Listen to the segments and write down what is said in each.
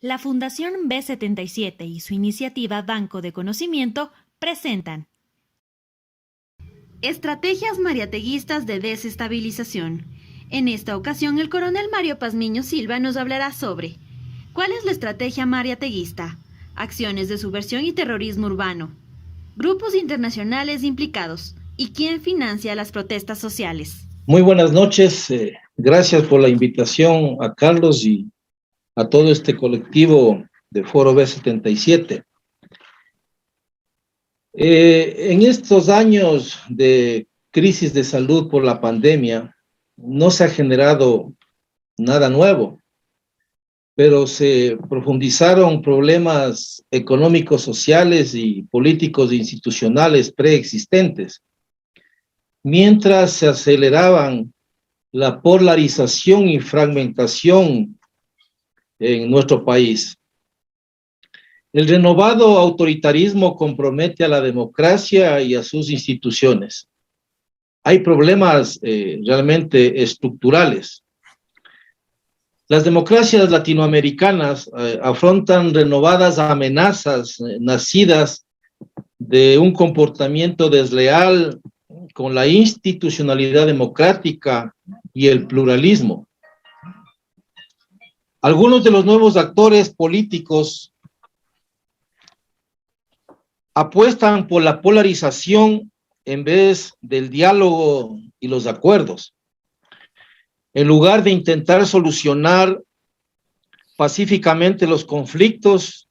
La Fundación B77 y su iniciativa Banco de Conocimiento presentan Estrategias mariateguistas de desestabilización. En esta ocasión, el coronel Mario Pazmiño Silva nos hablará sobre ¿cuál es la estrategia mariateguista? Acciones de subversión y terrorismo urbano. Grupos internacionales implicados. ¿Y quién financia las protestas sociales? Muy buenas noches. Gracias por la invitación a Carlos y a todo este colectivo de Foro B77. En estos años de crisis de salud por la pandemia, no se ha generado nada nuevo, pero se profundizaron problemas económicos, sociales y políticos e institucionales preexistentes, mientras se aceleraban la polarización y fragmentación en nuestro país. El renovado autoritarismo compromete a la democracia y a sus instituciones. Hay problemas realmente estructurales. Las democracias latinoamericanas afrontan renovadas amenazas nacidas de un comportamiento desleal con la institucionalidad democrática y el pluralismo. Algunos de los nuevos actores políticos apuestan por la polarización en vez del diálogo y los acuerdos. En lugar de intentar solucionar pacíficamente los conflictos,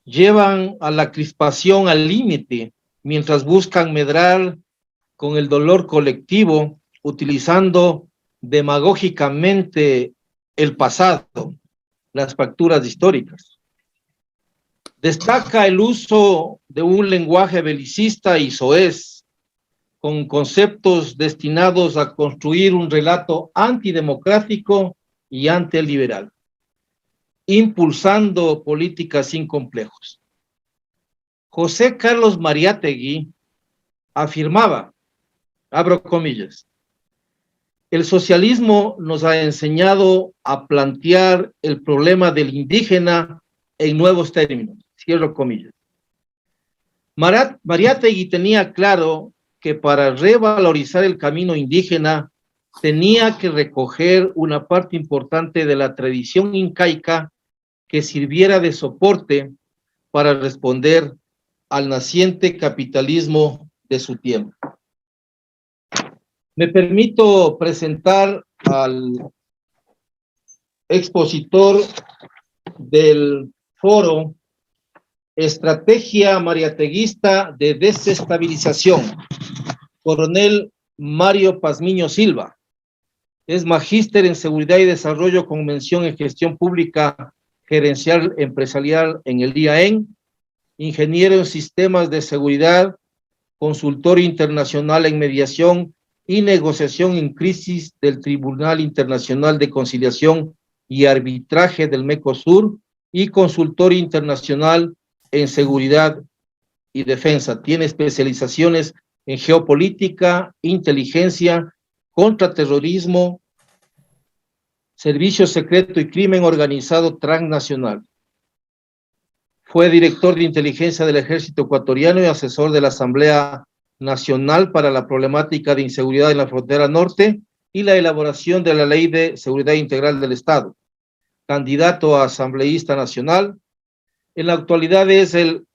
llevan a la crispación al límite mientras buscan medrar con el dolor colectivo, utilizando demagógicamente el pasado, las fracturas históricas. Destaca el uso de un lenguaje belicista y soez, con conceptos destinados a construir un relato antidemocrático y antiliberal, impulsando políticas sin complejos. José Carlos Mariátegui afirmaba, abro comillas, el socialismo nos ha enseñado a plantear el problema del indígena en nuevos términos, cierro comillas. Mariátegui tenía claro que para revalorizar el camino indígena tenía que recoger una parte importante de la tradición incaica que sirviera de soporte para responder al naciente capitalismo de su tiempo. Me permito presentar al expositor del foro Estrategia Mariateguista de Desestabilización, coronel Mario Pazmiño Silva. Es magíster en Seguridad y Desarrollo con mención en Gestión Pública Gerencial Empresarial en el IAEN, ingeniero en Sistemas de Seguridad, consultor internacional en mediación y negociación en crisis del Tribunal Internacional de Conciliación y Arbitraje del Mercosur y consultor internacional en seguridad y defensa. Tiene especializaciones en geopolítica, inteligencia, contraterrorismo, servicio secreto y crimen organizado transnacional. Fue director de inteligencia del Ejército Ecuatoriano y asesor de la Asamblea Nacional para la problemática de inseguridad en la frontera norte y la elaboración de la Ley de Seguridad Integral del Estado. Candidato a asambleísta nacional. En la actualidad es el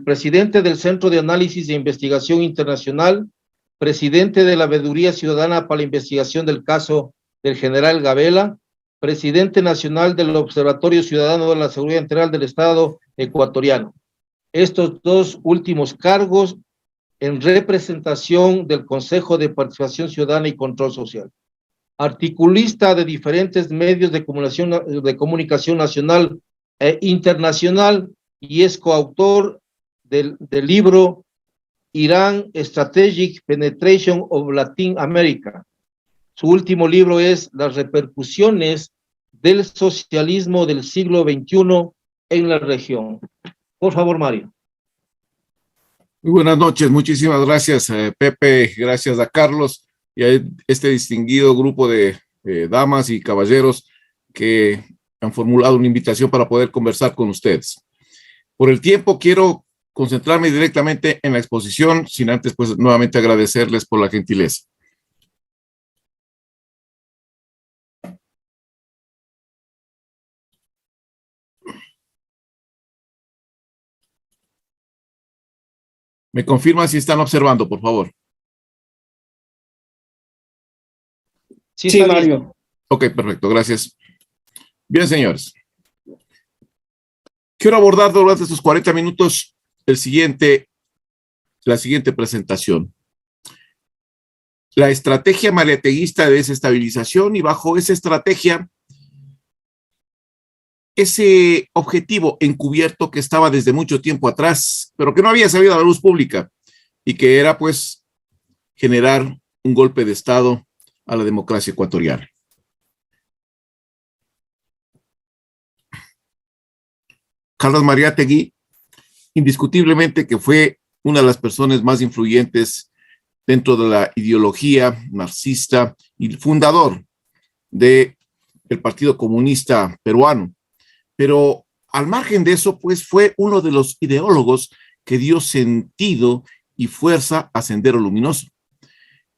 presidente del Centro de Análisis e Investigación Internacional, presidente de la Veeduría Ciudadana para la Investigación del caso del general Gabela, presidente nacional del Observatorio Ciudadano de la Seguridad Integral del Estado ecuatoriano. Estos dos últimos cargos en representación del Consejo de Participación Ciudadana y Control Social. Articulista de diferentes medios de comunicación nacional e internacional y es coautor del libro Iran Strategic Penetration of Latin America. Su último libro es Las repercusiones del socialismo del siglo XXI en la región. Por favor, Mario. Muy buenas noches, muchísimas gracias Pepe, gracias a Carlos y a este distinguido grupo de damas y caballeros que han formulado una invitación para poder conversar con ustedes. Por el tiempo, quiero concentrarme directamente en la exposición, sin antes, pues, nuevamente agradecerles por la gentileza. ¿Me confirman si están observando, por favor? Sí, Sí, está Mario. listo. Ok, perfecto, gracias. Bien, señores. Quiero abordar durante estos 40 minutos la siguiente presentación. La estrategia mariateguista de desestabilización, y bajo esa estrategia, ese objetivo encubierto que estaba desde mucho tiempo atrás, pero que no había salido a la luz pública, y que era, pues, generar un golpe de Estado a la democracia ecuatoriana. Carlos Mariátegui, indiscutiblemente que fue una de las personas más influyentes dentro de la ideología marxista y fundador del Partido Comunista Peruano. Pero al margen de eso, pues fue uno de los ideólogos que dio sentido y fuerza a Sendero Luminoso.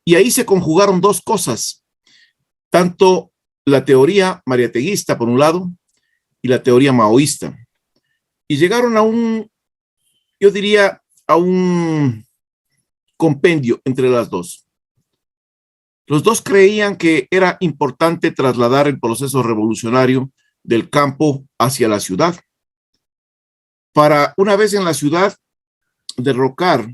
Y ahí se conjugaron dos cosas, tanto la teoría mariateguista por un lado y la teoría maoísta. Y llegaron a yo diría, a un compendio entre las dos. Los dos creían que era importante trasladar el proceso revolucionario del campo hacia la ciudad, para, una vez en la ciudad, derrocar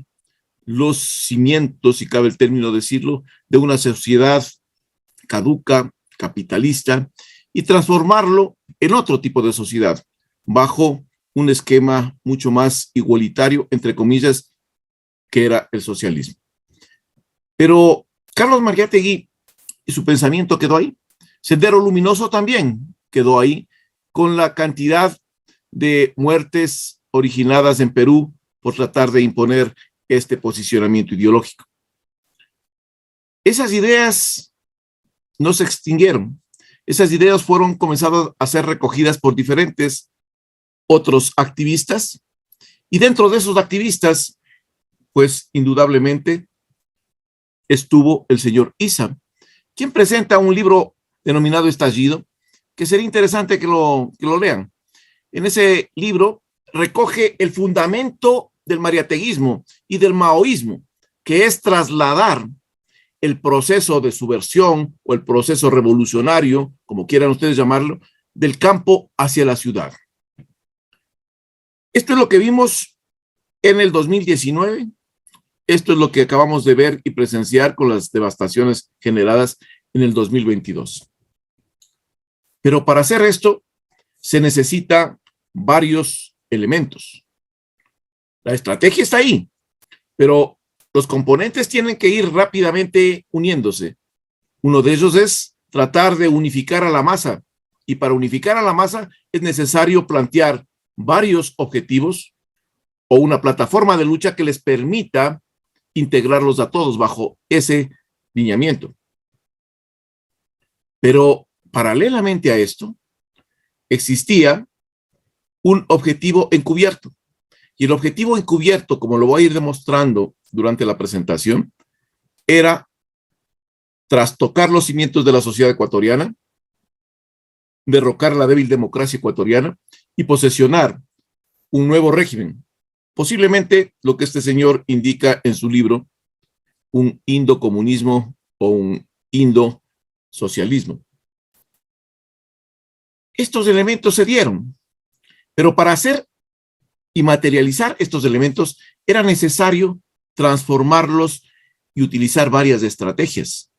los cimientos, si cabe el término decirlo, de una sociedad caduca, capitalista, y transformarlo en otro tipo de sociedad, bajo un esquema mucho más igualitario, entre comillas, que era el socialismo. Pero Carlos Mariátegui y su pensamiento quedó ahí. Sendero Luminoso también quedó ahí, con la cantidad de muertes originadas en Perú por tratar de imponer este posicionamiento ideológico. Esas ideas no se extinguieron. Esas ideas fueron comenzadas a ser recogidas por diferentes otros activistas, y dentro de esos activistas, pues indudablemente estuvo el señor Issa, quien presenta un libro denominado Estallido, que sería interesante que lo lean. En ese libro recoge el fundamento del mariateguismo y del maoísmo, que es trasladar el proceso de subversión o el proceso revolucionario, como quieran ustedes llamarlo, del campo hacia la ciudad. Esto es lo que vimos en el 2019. Esto es lo que acabamos de ver y presenciar con las devastaciones generadas en el 2022. Pero para hacer esto se necesita varios elementos. La estrategia está ahí, pero los componentes tienen que ir rápidamente uniéndose. Uno de ellos es tratar de unificar a la masa, y para unificar a la masa es necesario plantear varios objetivos o una plataforma de lucha que les permita integrarlos a todos bajo ese lineamiento. Pero paralelamente a esto, existía un objetivo encubierto. Y el objetivo encubierto, como lo voy a ir demostrando durante la presentación, era trastocar los cimientos de la sociedad ecuatoriana, derrocar la débil democracia ecuatoriana y posesionar un nuevo régimen, posiblemente lo que este señor indica en su libro, un indocomunismo o un indosocialismo. Estos elementos se dieron, pero para hacer y materializar estos elementos era necesario transformarlos y utilizar varias estrategias.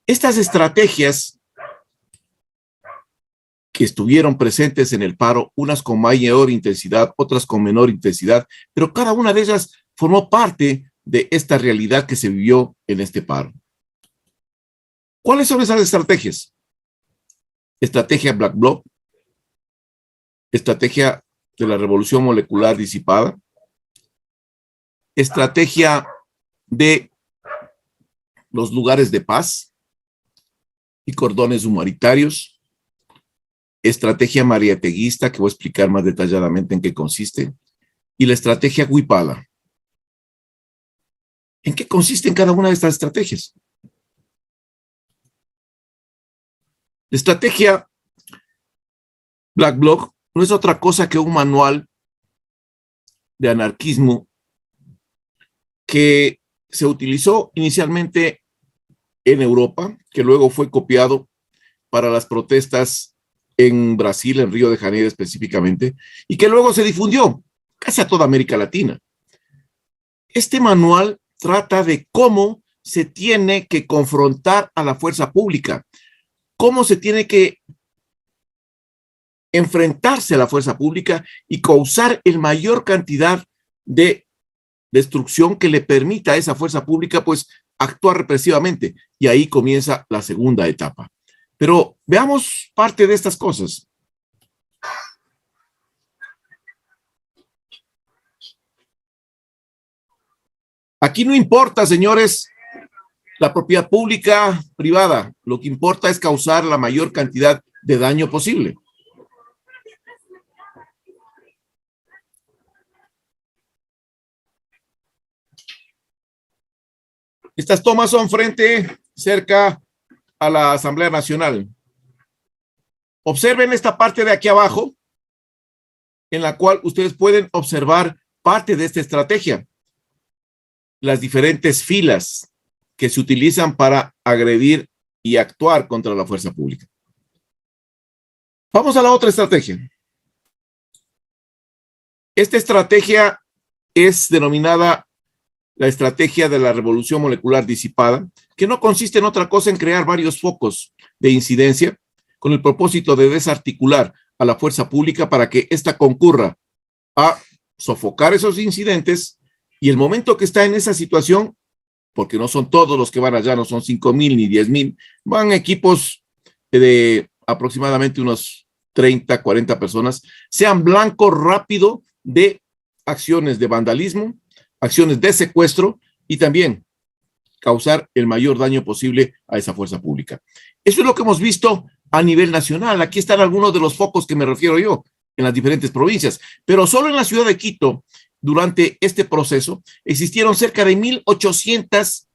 Estas estrategias que estuvieron presentes en el paro, unas con mayor intensidad, otras con menor intensidad, pero cada una de ellas formó parte de esta realidad que se vivió en este paro. ¿Cuáles son esas estrategias? Estrategia Black Bloc, estrategia de la revolución molecular disipada, estrategia de los lugares de paz y cordones humanitarios, estrategia mariateguista, que voy a explicar más detalladamente en qué consiste, y la estrategia Huipala. ¿En qué consiste en cada una de estas estrategias? La estrategia Black Bloc no es otra cosa que un manual de anarquismo que se utilizó inicialmente en Europa, que luego fue copiado para las protestas en Brasil, en Río de Janeiro específicamente, y que luego se difundió casi a toda América Latina. Este manual trata de cómo se tiene que confrontar a la fuerza pública, cómo se tiene que enfrentarse a la fuerza pública y causar el mayor cantidad de destrucción que le permita a esa fuerza pública, pues, actuar represivamente. Y ahí comienza la segunda etapa. Pero veamos parte de estas cosas. Aquí no importa, señores, la propiedad pública, privada. Lo que importa es causar la mayor cantidad de daño posible. Estas tomas son cerca a la Asamblea Nacional. Observen esta parte de aquí abajo, en la cual ustedes pueden observar parte de esta estrategia. Las diferentes filas que se utilizan para agredir y actuar contra la fuerza pública. Vamos a la otra estrategia. Esta estrategia es denominada la estrategia de la revolución molecular disipada, que no consiste en otra cosa en crear varios focos de incidencia con el propósito de desarticular a la fuerza pública para que ésta concurra a sofocar esos incidentes, y el momento que está en esa situación, porque no son todos los que van allá, no son 5,000 ni 10,000, van equipos de aproximadamente unos 30, 40 personas, sean blanco rápido de acciones de vandalismo, acciones de secuestro y también causar el mayor daño posible a esa fuerza pública. Eso es lo que hemos visto a nivel nacional. Aquí están algunos de los focos que me refiero yo en las diferentes provincias, pero solo en la ciudad de Quito, durante este proceso, existieron cerca de 1,800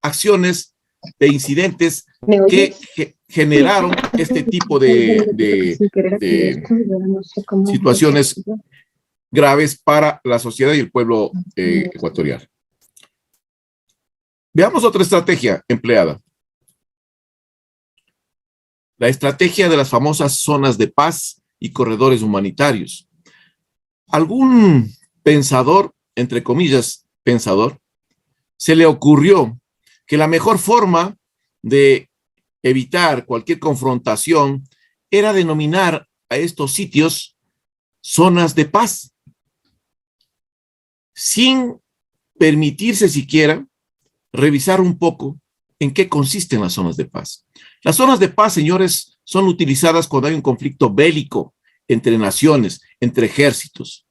acciones de incidentes que generaron este tipo de situaciones graves para la sociedad y el pueblo ecuatoriano. Veamos otra estrategia empleada. La estrategia de las famosas zonas de paz y corredores humanitarios. Algún pensador, entre comillas, pensador, se le ocurrió que la mejor forma de evitar cualquier confrontación era denominar a estos sitios zonas de paz, sin permitirse siquiera revisar un poco en qué consisten las zonas de paz. Las zonas de paz, señores, son utilizadas cuando hay un conflicto bélico entre naciones, entre ejércitos.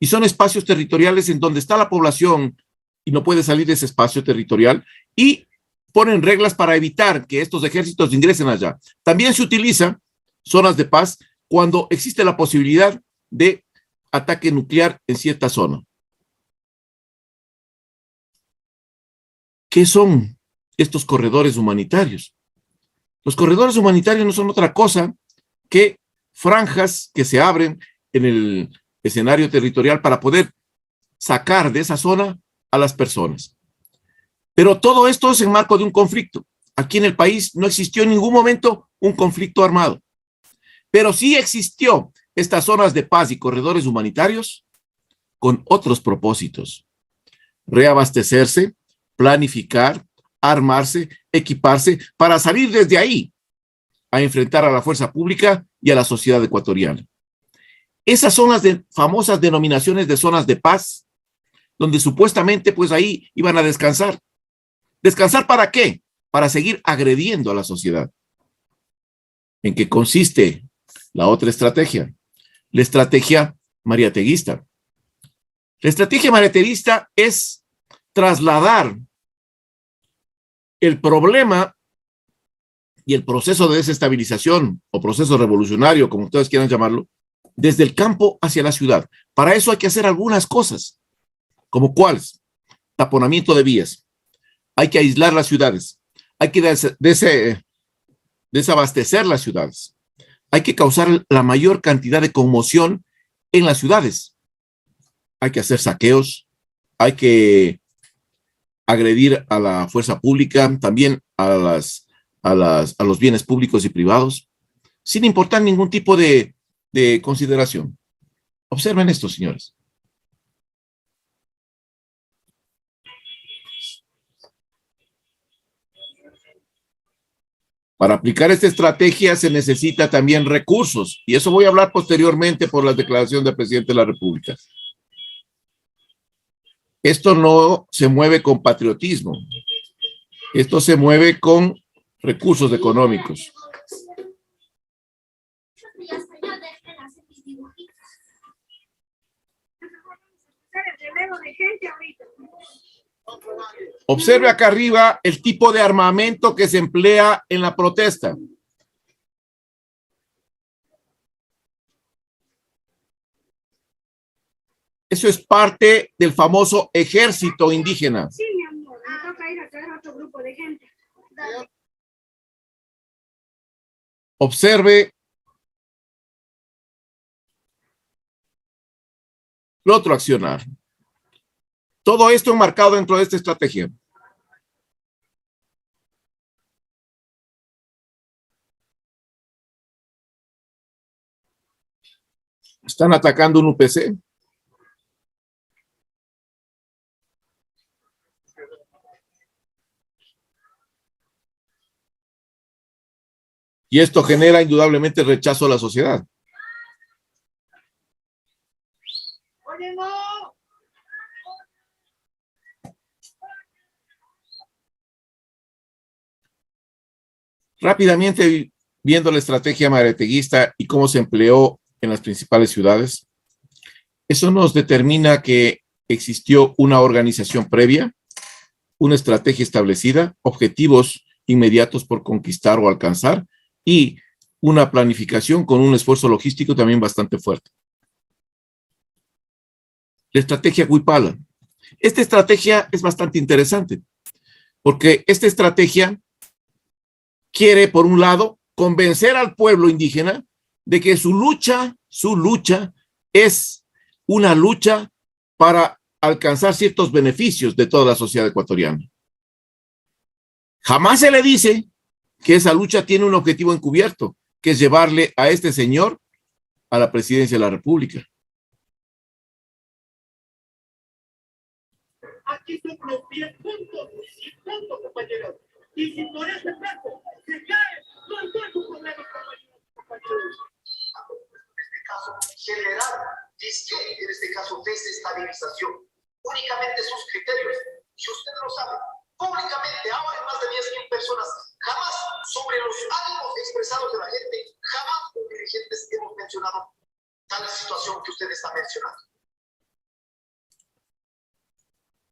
Y son espacios territoriales en donde está la población y no puede salir de ese espacio territorial, y ponen reglas para evitar que estos ejércitos ingresen allá. También se utiliza zonas de paz cuando existe la posibilidad de ataque nuclear en cierta zona. ¿Qué son estos corredores humanitarios? Los corredores humanitarios no son otra cosa que franjas que se abren en el escenario territorial para poder sacar de esa zona a las personas. Pero todo esto es en marco de un conflicto. Aquí en el país no existió en ningún momento un conflicto armado, pero sí existió estas zonas de paz y corredores humanitarios con otros propósitos: reabastecerse, planificar, armarse, equiparse para salir desde ahí a enfrentar a la fuerza pública y a la sociedad ecuatoriana. Esas son las famosas denominaciones de zonas de paz, donde supuestamente pues ahí iban a descansar. ¿Descansar para qué? Para seguir agrediendo a la sociedad. ¿En qué consiste la otra estrategia? La estrategia mariateguista. La estrategia mariateguista es trasladar el problema y el proceso de desestabilización o proceso revolucionario, como ustedes quieran llamarlo, desde el campo hacia la ciudad. Para eso hay que hacer algunas cosas, como cuáles: taponamiento de vías, hay que aislar las ciudades, hay que desabastecer las ciudades, hay que causar la mayor cantidad de conmoción en las ciudades, hay que hacer saqueos, hay que agredir a la fuerza pública, también a los bienes públicos y privados, sin importar ningún tipo de consideración. Observen esto, señores. Para aplicar esta estrategia se necesita también recursos, y eso voy a hablar posteriormente por la declaración del presidente de la República. Esto no se mueve con patriotismo, esto se mueve con recursos económicos. Observe acá arriba el tipo de armamento que se emplea en la protesta. Eso es parte del famoso ejército indígena. Sí, mi amor, me toca ir a traer a otro grupo de gente. Dale. Observe el otro accionar. Todo esto enmarcado dentro de esta estrategia. Están atacando un UPC. Y esto genera indudablemente rechazo a la sociedad. Oye, no. Rápidamente, viendo la estrategia mariateguista y cómo se empleó en las principales ciudades, eso nos determina que existió una organización previa, una estrategia establecida, objetivos inmediatos por conquistar o alcanzar, y una planificación con un esfuerzo logístico también bastante fuerte. La estrategia Huipala. Esta estrategia es bastante interesante, porque esta estrategia quiere, por un lado, convencer al pueblo indígena de que su lucha es una lucha para alcanzar ciertos beneficios de toda la sociedad ecuatoriana. Jamás se le dice que esa lucha tiene un objetivo encubierto, que es llevarle a este señor a la presidencia de la República. Aquí son los 10 puntos, compañeros. Y si por ese plazo se cae, no hay problema, compañeros. En este caso, generar, en este caso, desestabilización. Únicamente sus criterios. Y usted lo sabe, públicamente, ahora hay más de 10.000 personas. Jamás, sobre los ánimos expresados de la gente, jamás los dirigentes hemos mencionado tal situación que usted está mencionando.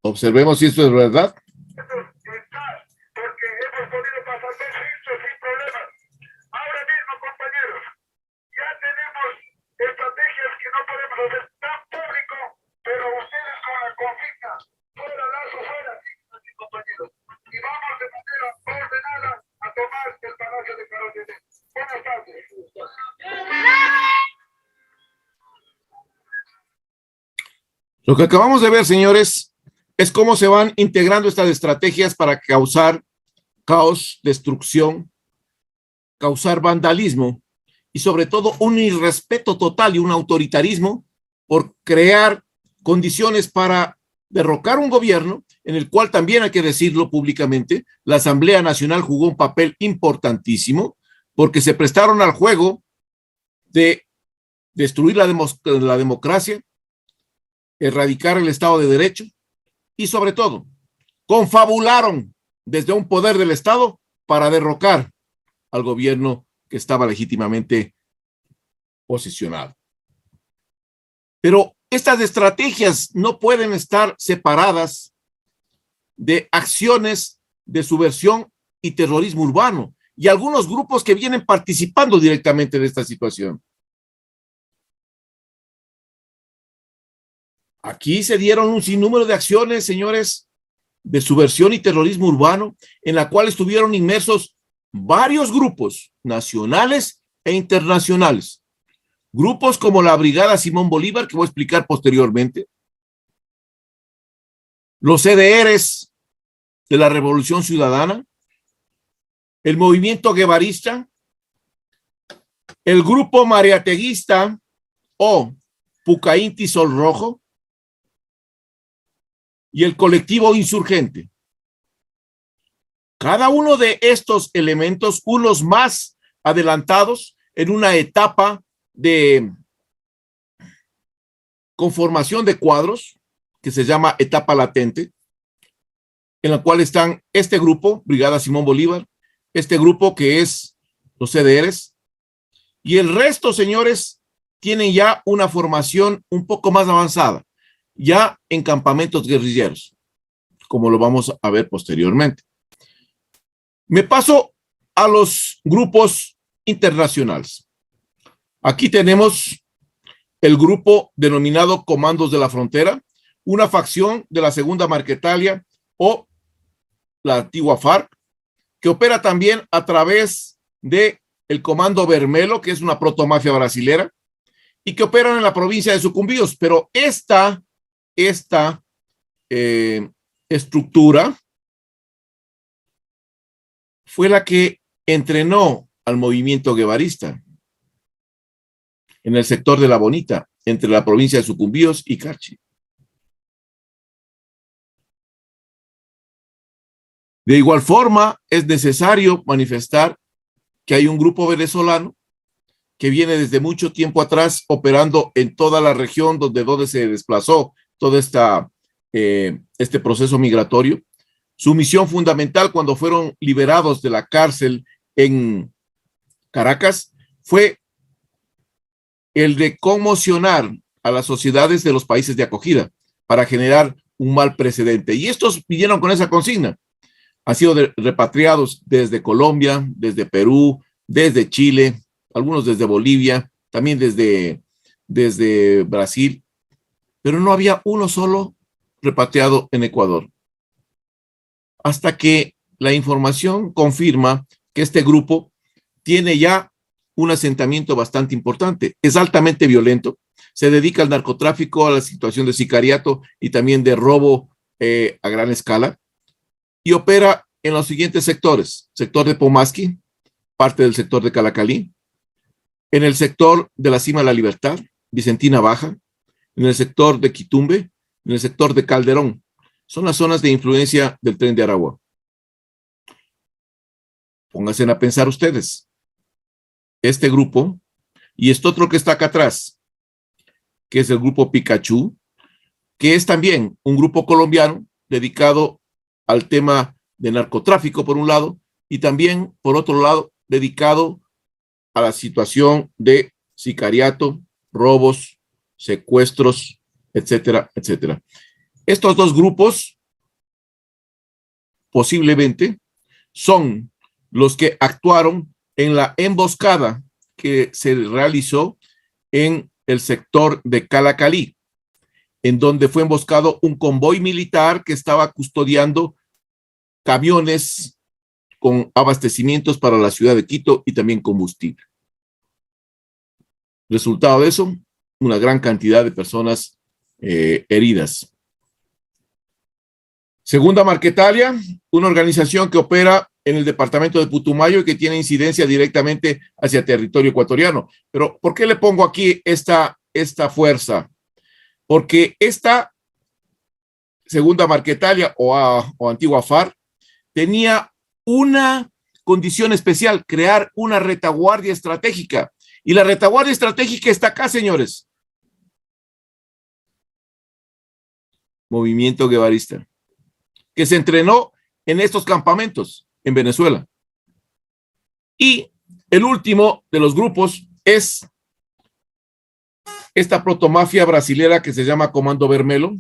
Observemos si esto es verdad. Porque hemos podido pasar 2 filtros sin problemas. Ahora mismo, compañeros, ya tenemos estrategias que no podemos hacer tan público, pero ustedes con la consigna, fuera Lazo, fuera, así, compañeros. Y vamos de manera ordenada a tomar el Palacio de Carolina. Buenas tardes. Lo que acabamos de ver, señores, es cómo se van integrando estas estrategias para causar caos, destrucción, causar vandalismo y sobre todo un irrespeto total y un autoritarismo por crear condiciones para derrocar un gobierno en el cual también hay que decirlo públicamente, la Asamblea Nacional jugó un papel importantísimo porque se prestaron al juego de destruir la democracia, erradicar el Estado de Derecho y sobre todo confabularon desde un poder del Estado para derrocar al gobierno que estaba legítimamente posicionado. Pero estas estrategias no pueden estar separadas de acciones de subversión y terrorismo urbano. y algunos grupos que vienen participando directamente de esta situación. Aquí se dieron un sinnúmero de acciones, señores, de subversión y terrorismo urbano, en la cual estuvieron inmersos varios grupos nacionales e internacionales. Grupos como la Brigada Simón Bolívar, que voy a explicar posteriormente, los CDRs de la Revolución Ciudadana, el movimiento guevarista, el grupo mariateguista o Pucainti Sol Rojo y el colectivo insurgente. Cada uno de estos elementos, unos más adelantados en una etapa de conformación de cuadros, que se llama etapa latente, en la cual están este grupo, Brigada Simón Bolívar, este grupo que es los CDRs, y el resto, señores, tienen ya una formación un poco más avanzada, ya en campamentos guerrilleros, como lo vamos a ver posteriormente. Me paso a los grupos internacionales. Aquí tenemos el grupo denominado Comandos de la Frontera, una facción de la Segunda Marquetalia o la antigua FARC, que opera también a través de el Comando Vermelo, que es una protomafia brasilera, y que operan en la provincia de Sucumbíos. Pero esta estructura fue la que entrenó al movimiento guevarista en el sector de La Bonita, entre la provincia de Sucumbíos y Carchi. De igual forma, es necesario manifestar que hay un grupo venezolano que viene desde mucho tiempo atrás operando en toda la región donde se desplazó todo este proceso migratorio. Su misión fundamental cuando fueron liberados de la cárcel en Caracas fue el de conmocionar a las sociedades de los países de acogida para generar un mal precedente. Y estos vinieron con esa consigna. Han sido repatriados desde Colombia, desde Perú, desde Chile, algunos desde Bolivia, también desde Brasil, pero no había uno solo repatriado en Ecuador. Hasta que la información confirma que este grupo tiene ya un asentamiento bastante importante. Es altamente violento, se dedica al narcotráfico, a la situación de sicariato y también de robo a gran escala, y opera en los siguientes sectores: sector de Pomasqui, parte del sector de Calacalí, en el sector de la Cima de la Libertad, Vicentina Baja, en el sector de Quitumbe, en el sector de Calderón. Son las zonas de influencia del Tren de Aragua. Pónganse a pensar ustedes. Este grupo y este otro que está acá atrás, que es el grupo Pikachu, que es también un grupo colombiano dedicado al tema de narcotráfico por un lado y también por otro lado dedicado a la situación de sicariato, robos, secuestros, etcétera, etcétera. Estos dos grupos posiblemente son los que actuaron en la emboscada que se realizó en el sector de Calacalí, en donde fue emboscado un convoy militar que estaba custodiando camiones con abastecimientos para la ciudad de Quito y también combustible. Resultado de eso, una gran cantidad de personas heridas. Segunda Marquetalia, una organización que opera en el departamento de Putumayo y que tiene incidencia directamente hacia territorio ecuatoriano. Pero, ¿por qué le pongo aquí esta fuerza? Porque esta Segunda Marquetalia o antigua FARC tenía una condición especial: crear una retaguardia estratégica. Y la retaguardia estratégica está acá, señores. Movimiento guevarista, que se entrenó en estos campamentos en Venezuela. Y el último de los grupos es esta protomafia brasilera que se llama Comando Vermelo,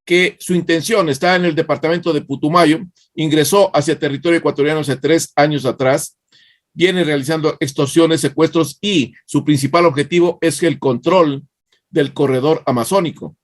que su intención está en el departamento de Putumayo, ingresó hacia territorio ecuatoriano hace 3 años atrás, viene realizando extorsiones, secuestros y su principal objetivo es el control del corredor amazónico.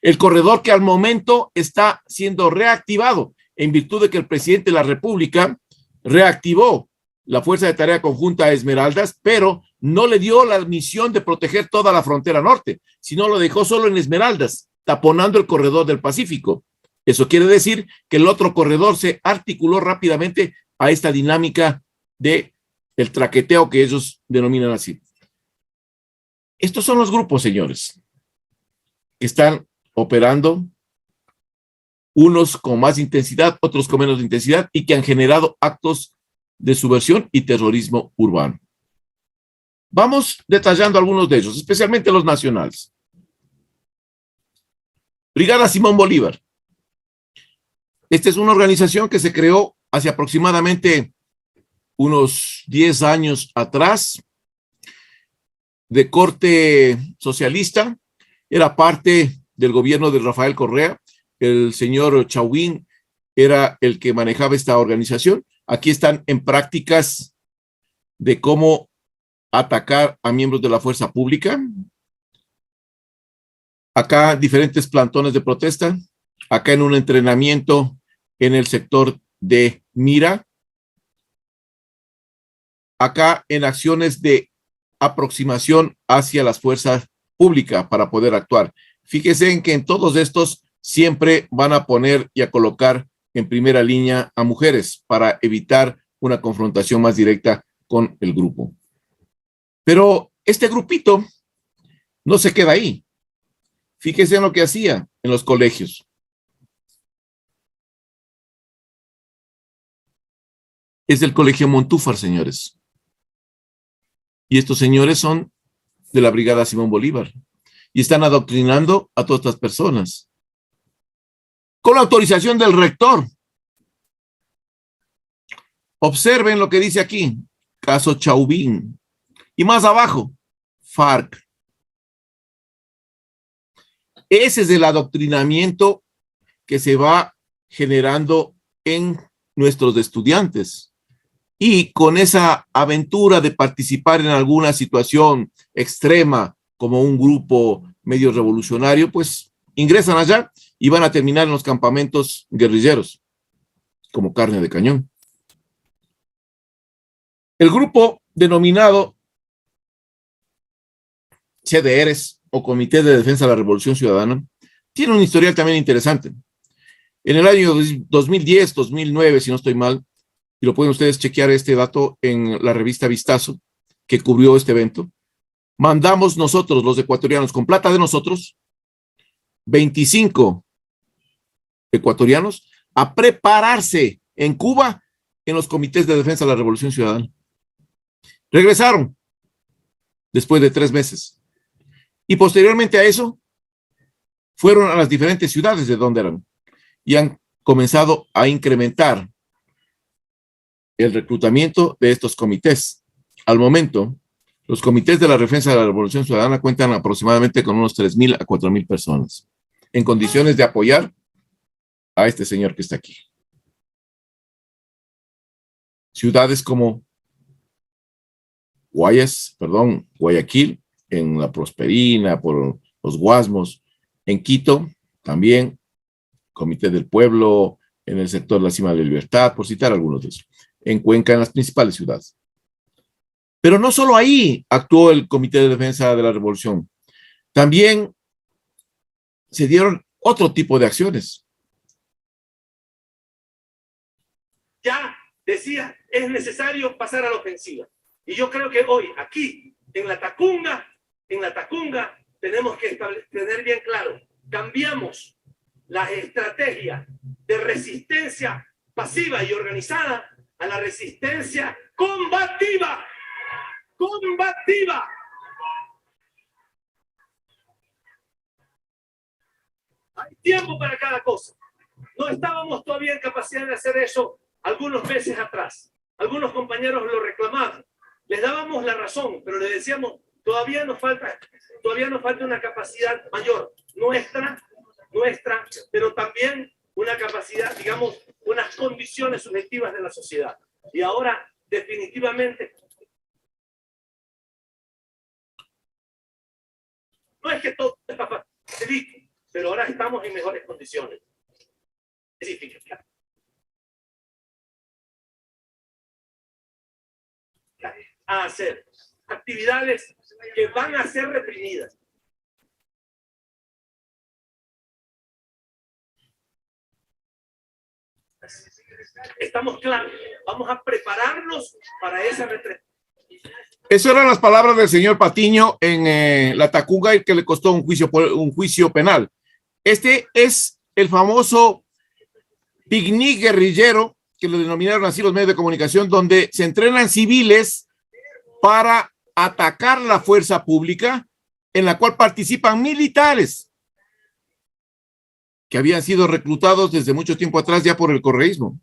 El corredor que al momento está siendo reactivado en virtud de que el presidente de la República reactivó la Fuerza de Tarea Conjunta Esmeraldas, pero no le dio la misión de proteger toda la frontera norte, sino lo dejó solo en Esmeraldas, taponando el corredor del Pacífico. Eso quiere decir que el otro corredor se articuló rápidamente a esta dinámica de el traqueteo que ellos denominan así. Estos son los grupos, señores, que están operando, unos con más intensidad, otros con menos intensidad, y que han generado actos de subversión y terrorismo urbano. Vamos detallando algunos de ellos, especialmente los nacionales. Brigada Simón Bolívar. Esta es una organización que se creó hace aproximadamente unos 10 años atrás, de corte socialista, era parte del gobierno de Rafael Correa, el señor Chauvin era el que manejaba esta organización. Aquí están en prácticas de cómo atacar a miembros de la fuerza pública. Acá diferentes plantones de protesta, acá en un entrenamiento en el sector de Mira, acá en acciones de aproximación hacia las fuerzas públicas para poder actuar. Fíjense en que en todos estos siempre van a poner y a colocar en primera línea a mujeres para evitar una confrontación más directa con el grupo. Pero este grupito no se queda ahí. Fíjense en lo que hacía en los colegios. Es del Colegio Montúfar, señores. Y estos señores son de la Brigada Simón Bolívar y están adoctrinando a todas estas personas con la autorización del rector. Observen lo que dice aquí, caso Chauvin, y más abajo, FARC. Ese es el adoctrinamiento que se va generando en nuestros estudiantes. Y con esa aventura de participar en alguna situación extrema, como un grupo medio revolucionario, pues ingresan allá y van a terminar en los campamentos guerrilleros, como carne de cañón. El grupo denominado CDRs, o Comité de Defensa de la Revolución Ciudadana, tiene un historial también interesante. En el año 2010, 2009, si no estoy mal, y lo pueden ustedes chequear este dato en la revista Vistazo, que cubrió este evento, mandamos nosotros, los ecuatorianos, con plata de nosotros, 25 ecuatorianos, a prepararse en Cuba en los comités de defensa de la Revolución Ciudadana. Regresaron después de 3 meses. Y posteriormente a eso, fueron a las diferentes ciudades de donde eran y han comenzado a incrementar el reclutamiento de estos comités. Al momento, los comités de la defensa de la Revolución Ciudadana cuentan aproximadamente con unos 3,000 a 4,000 personas en condiciones de apoyar a este señor que está aquí. Ciudades como Guayaquil, en La Prosperina, por los Guasmos, en Quito, también, Comité del Pueblo, en el sector de la Cima de la Libertad, por citar algunos de esos. En Cuenca, en las principales ciudades. Pero no solo ahí actuó el Comité de Defensa de la Revolución. También se dieron otro tipo de acciones. Ya decía, es necesario pasar a la ofensiva. Y yo creo que hoy, aquí, en la Tacunga, tenemos que tener bien claro, cambiamos la estrategia de resistencia pasiva y organizada a la resistencia combativa. Hay tiempo para cada cosa. No estábamos todavía en capacidad de hacer eso algunos meses atrás. Algunos compañeros lo reclamaban. Les dábamos la razón, pero les decíamos, todavía nos falta una capacidad mayor, nuestra, pero también una capacidad, digamos, unas condiciones subjetivas de la sociedad. Y ahora definitivamente. No es que todo está facilito, pero ahora estamos en mejores condiciones. Específicas. A hacer actividades que van a ser reprimidas. Estamos claros, vamos a prepararnos para esa represión. Esas eran las palabras del señor Patiño en la Tacunga, y que le costó un juicio penal. Este es el famoso picnic guerrillero, que lo denominaron así los medios de comunicación, donde se entrenan civiles para atacar la fuerza pública, en la cual participan militares que habían sido reclutados desde mucho tiempo atrás ya por el correísmo.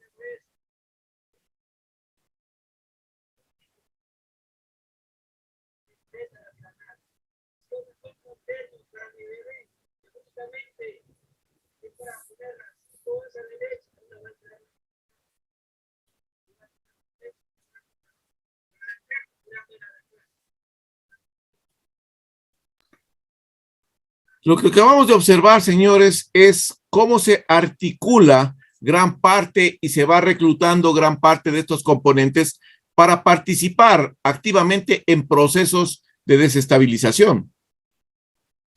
Lo que acabamos de observar, señores, es cómo se articula gran parte y se va reclutando gran parte de estos componentes para participar activamente en procesos de desestabilización.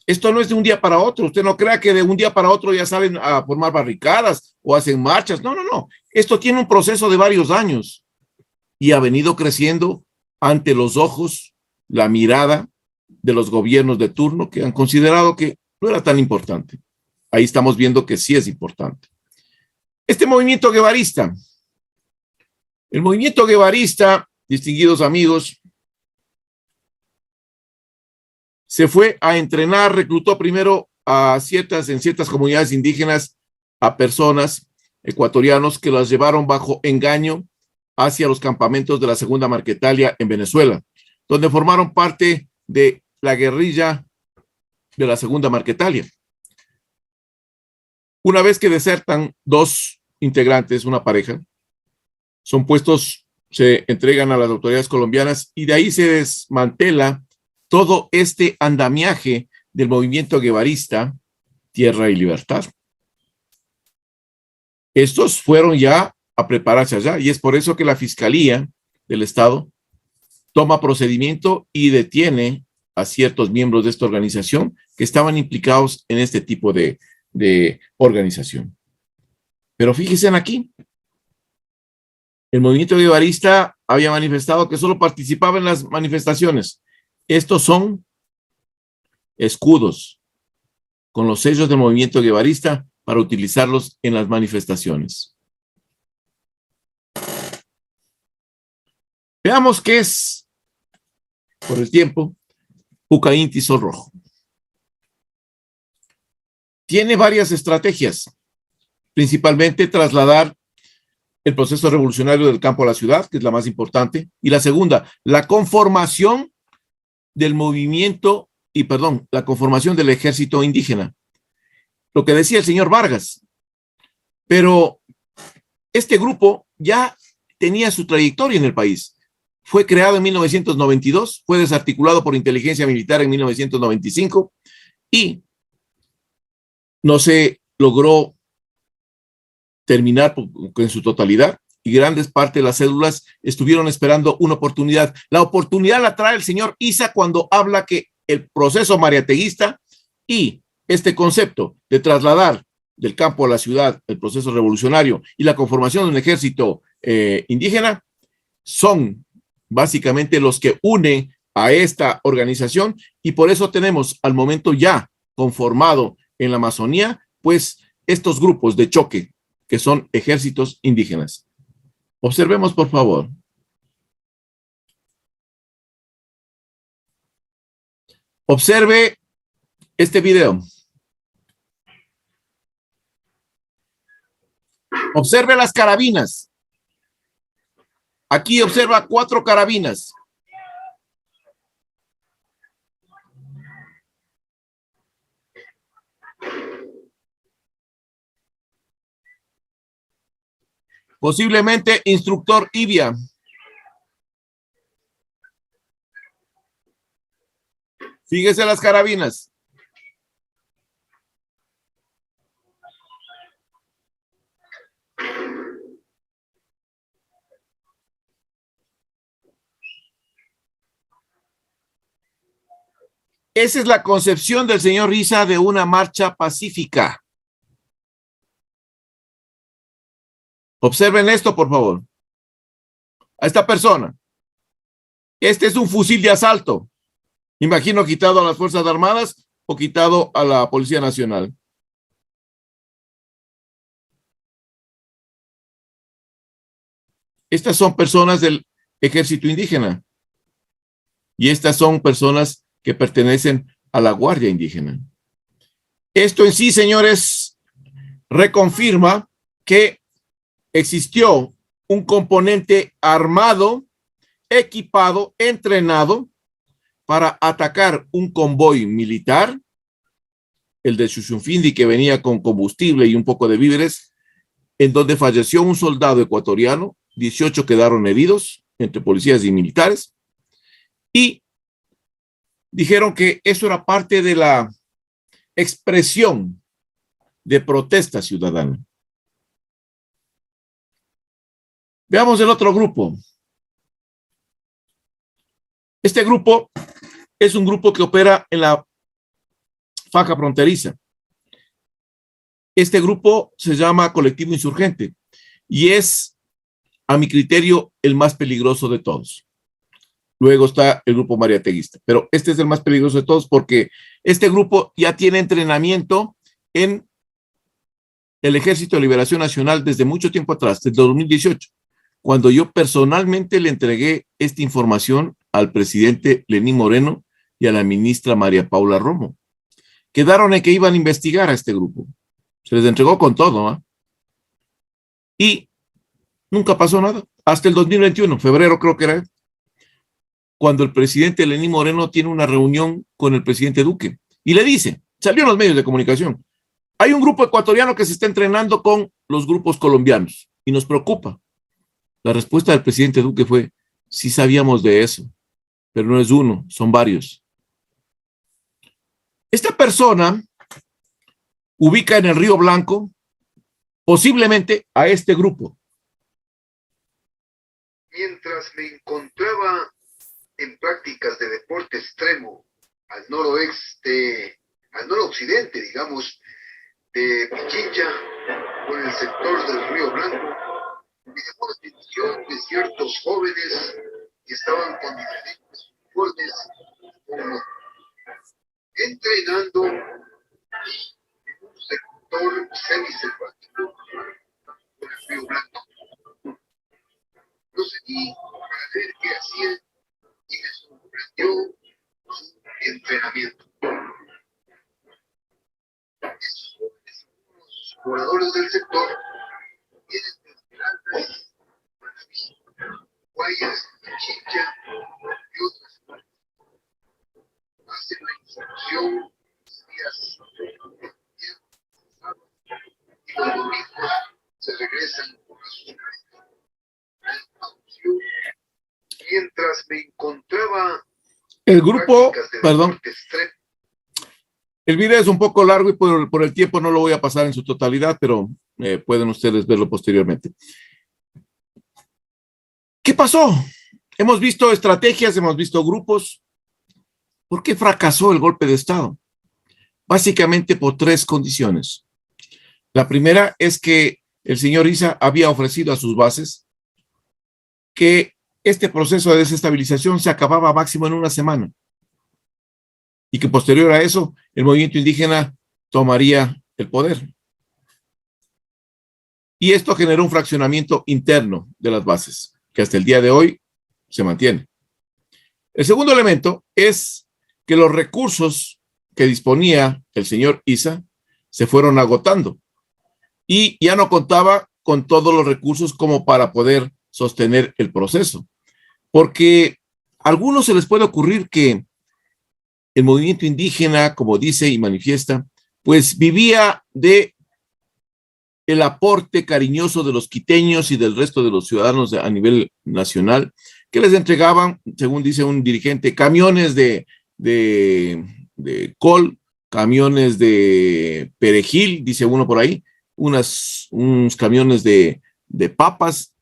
Esto no es de un día para otro. Usted no crea que de un día para otro ya salen a formar barricadas o hacen marchas. No, no, no. Esto tiene un proceso de varios años y ha venido creciendo ante los ojos, la mirada de los gobiernos de turno, que han considerado que no era tan importante. Ahí estamos viendo que sí es importante. Este movimiento guevarista, el movimiento guevarista, distinguidos amigos, se fue a entrenar, reclutó primero en ciertas comunidades indígenas a personas ecuatorianos que las llevaron bajo engaño hacia los campamentos de la Segunda Marquetalia en Venezuela, donde formaron parte de la guerrilla de la Segunda Marquetalia. Una vez que desertan dos integrantes, una pareja, son puestos, se entregan a las autoridades colombianas y de ahí se desmantela todo este andamiaje del movimiento guevarista, Tierra y Libertad. Estos fueron ya a prepararse allá y es por eso que la Fiscalía del Estado toma procedimiento y detiene a ciertos miembros de esta organización que estaban implicados en este tipo de organización. Pero fíjense aquí, el movimiento guevarista había manifestado que solo participaba en las manifestaciones. Estos son escudos con los sellos del movimiento guevarista para utilizarlos en las manifestaciones. Veamos qué es, por el tiempo, Pucca Inti Sol Rojo. Tiene varias estrategias, principalmente trasladar el proceso revolucionario del campo a la ciudad, que es la más importante, y la segunda, la conformación del movimiento, la conformación del ejército indígena. Lo que decía el señor Vargas. Pero este grupo ya tenía su trayectoria en el país. Fue creado en 1992, fue desarticulado por inteligencia militar en 1995 y no se logró terminar en su totalidad y grandes partes de las células estuvieron esperando una oportunidad. La oportunidad la trae el señor Issa cuando habla que el proceso mariateguista y este concepto de trasladar del campo a la ciudad el proceso revolucionario y la conformación de un ejército indígena son básicamente los que unen a esta organización y por eso tenemos al momento ya conformado en la Amazonía, pues estos grupos de choque que son ejércitos indígenas. Observemos, por favor. Observe este video. Observe las carabinas. Aquí observa 4 carabinas. Posiblemente instructor Ibia. Fíjese las carabinas. Esa es la concepción del señor Issa de una marcha pacífica. Observen esto, por favor. A esta persona. Este es un fusil de asalto. Imagino quitado a las Fuerzas Armadas o quitado a la Policía Nacional. Estas son personas del ejército indígena. Y estas son personas que pertenecen a la Guardia Indígena. Esto en sí, señores, reconfirma que existió un componente armado, equipado, entrenado para atacar un convoy militar, el de Xuxunfindi, que venía con combustible y un poco de víveres, en donde falleció un soldado ecuatoriano, 18 quedaron heridos, entre policías y militares, y dijeron que eso era parte de la expresión de protesta ciudadana. Veamos el otro grupo. Este grupo es un grupo que opera en la faja fronteriza. Este grupo se llama Colectivo Insurgente y es, a mi criterio, el más peligroso de todos. Luego está el grupo mariateguista, pero este es el más peligroso de todos porque este grupo ya tiene entrenamiento en el Ejército de Liberación Nacional desde mucho tiempo atrás, desde 2018, cuando yo personalmente le entregué esta información al presidente Lenín Moreno y a la ministra María Paula Romo. Quedaron en que iban a investigar a este grupo. Se les entregó con todo, ¿eh? Y nunca pasó nada. Hasta el 2021, febrero creo que era, cuando el presidente Lenín Moreno tiene una reunión con el presidente Duque y le dice, salió en los medios de comunicación, hay un grupo ecuatoriano que se está entrenando con los grupos colombianos y nos preocupa. La respuesta del presidente Duque fue, sí sabíamos de eso, pero no es uno, son varios. Esta persona ubica en el Río Blanco posiblemente a este grupo. Mientras me encontraba en prácticas de deporte extremo al noroccidente, digamos, de Pichincha, con el sector del Río Blanco, me llamó la atención de ciertos jóvenes que estaban con diferentes uniformes, como entrenando en un sector semiselvático con el Río Blanco. Lo seguí para ver qué hacían y me sorprendió su entrenamiento. Estos jóvenes, los pobladores del sector, vienen desde Grandes, Manaví, Guayas, Pichincha y otras partes. Hacen la instrucción los días viernes, sábados y los domingos se regresan a sus casas. Mientras me encontraba el grupo, perdón, el video es un poco largo y por el tiempo no lo voy a pasar en su totalidad, pero pueden ustedes verlo posteriormente. ¿Qué pasó? Hemos visto estrategias, hemos visto grupos. ¿Por qué fracasó el golpe de Estado? Básicamente por tres condiciones. La primera es que el señor Issa había ofrecido a sus bases que este proceso de desestabilización se acababa máximo en una semana y que posterior a eso el movimiento indígena tomaría el poder. Y esto generó un fraccionamiento interno de las bases, que hasta el día de hoy se mantiene. El segundo elemento es que los recursos que disponía el señor Issa se fueron agotando y ya no contaba con todos los recursos como para poder sostener el proceso. Porque a algunos se les puede ocurrir que el movimiento indígena, como dice y manifiesta, pues vivía de el aporte cariñoso de los quiteños y del resto de los ciudadanos a nivel nacional, que les entregaban, según dice un dirigente, camiones de de col, camiones de perejil, dice uno por ahí, unos camiones de papas.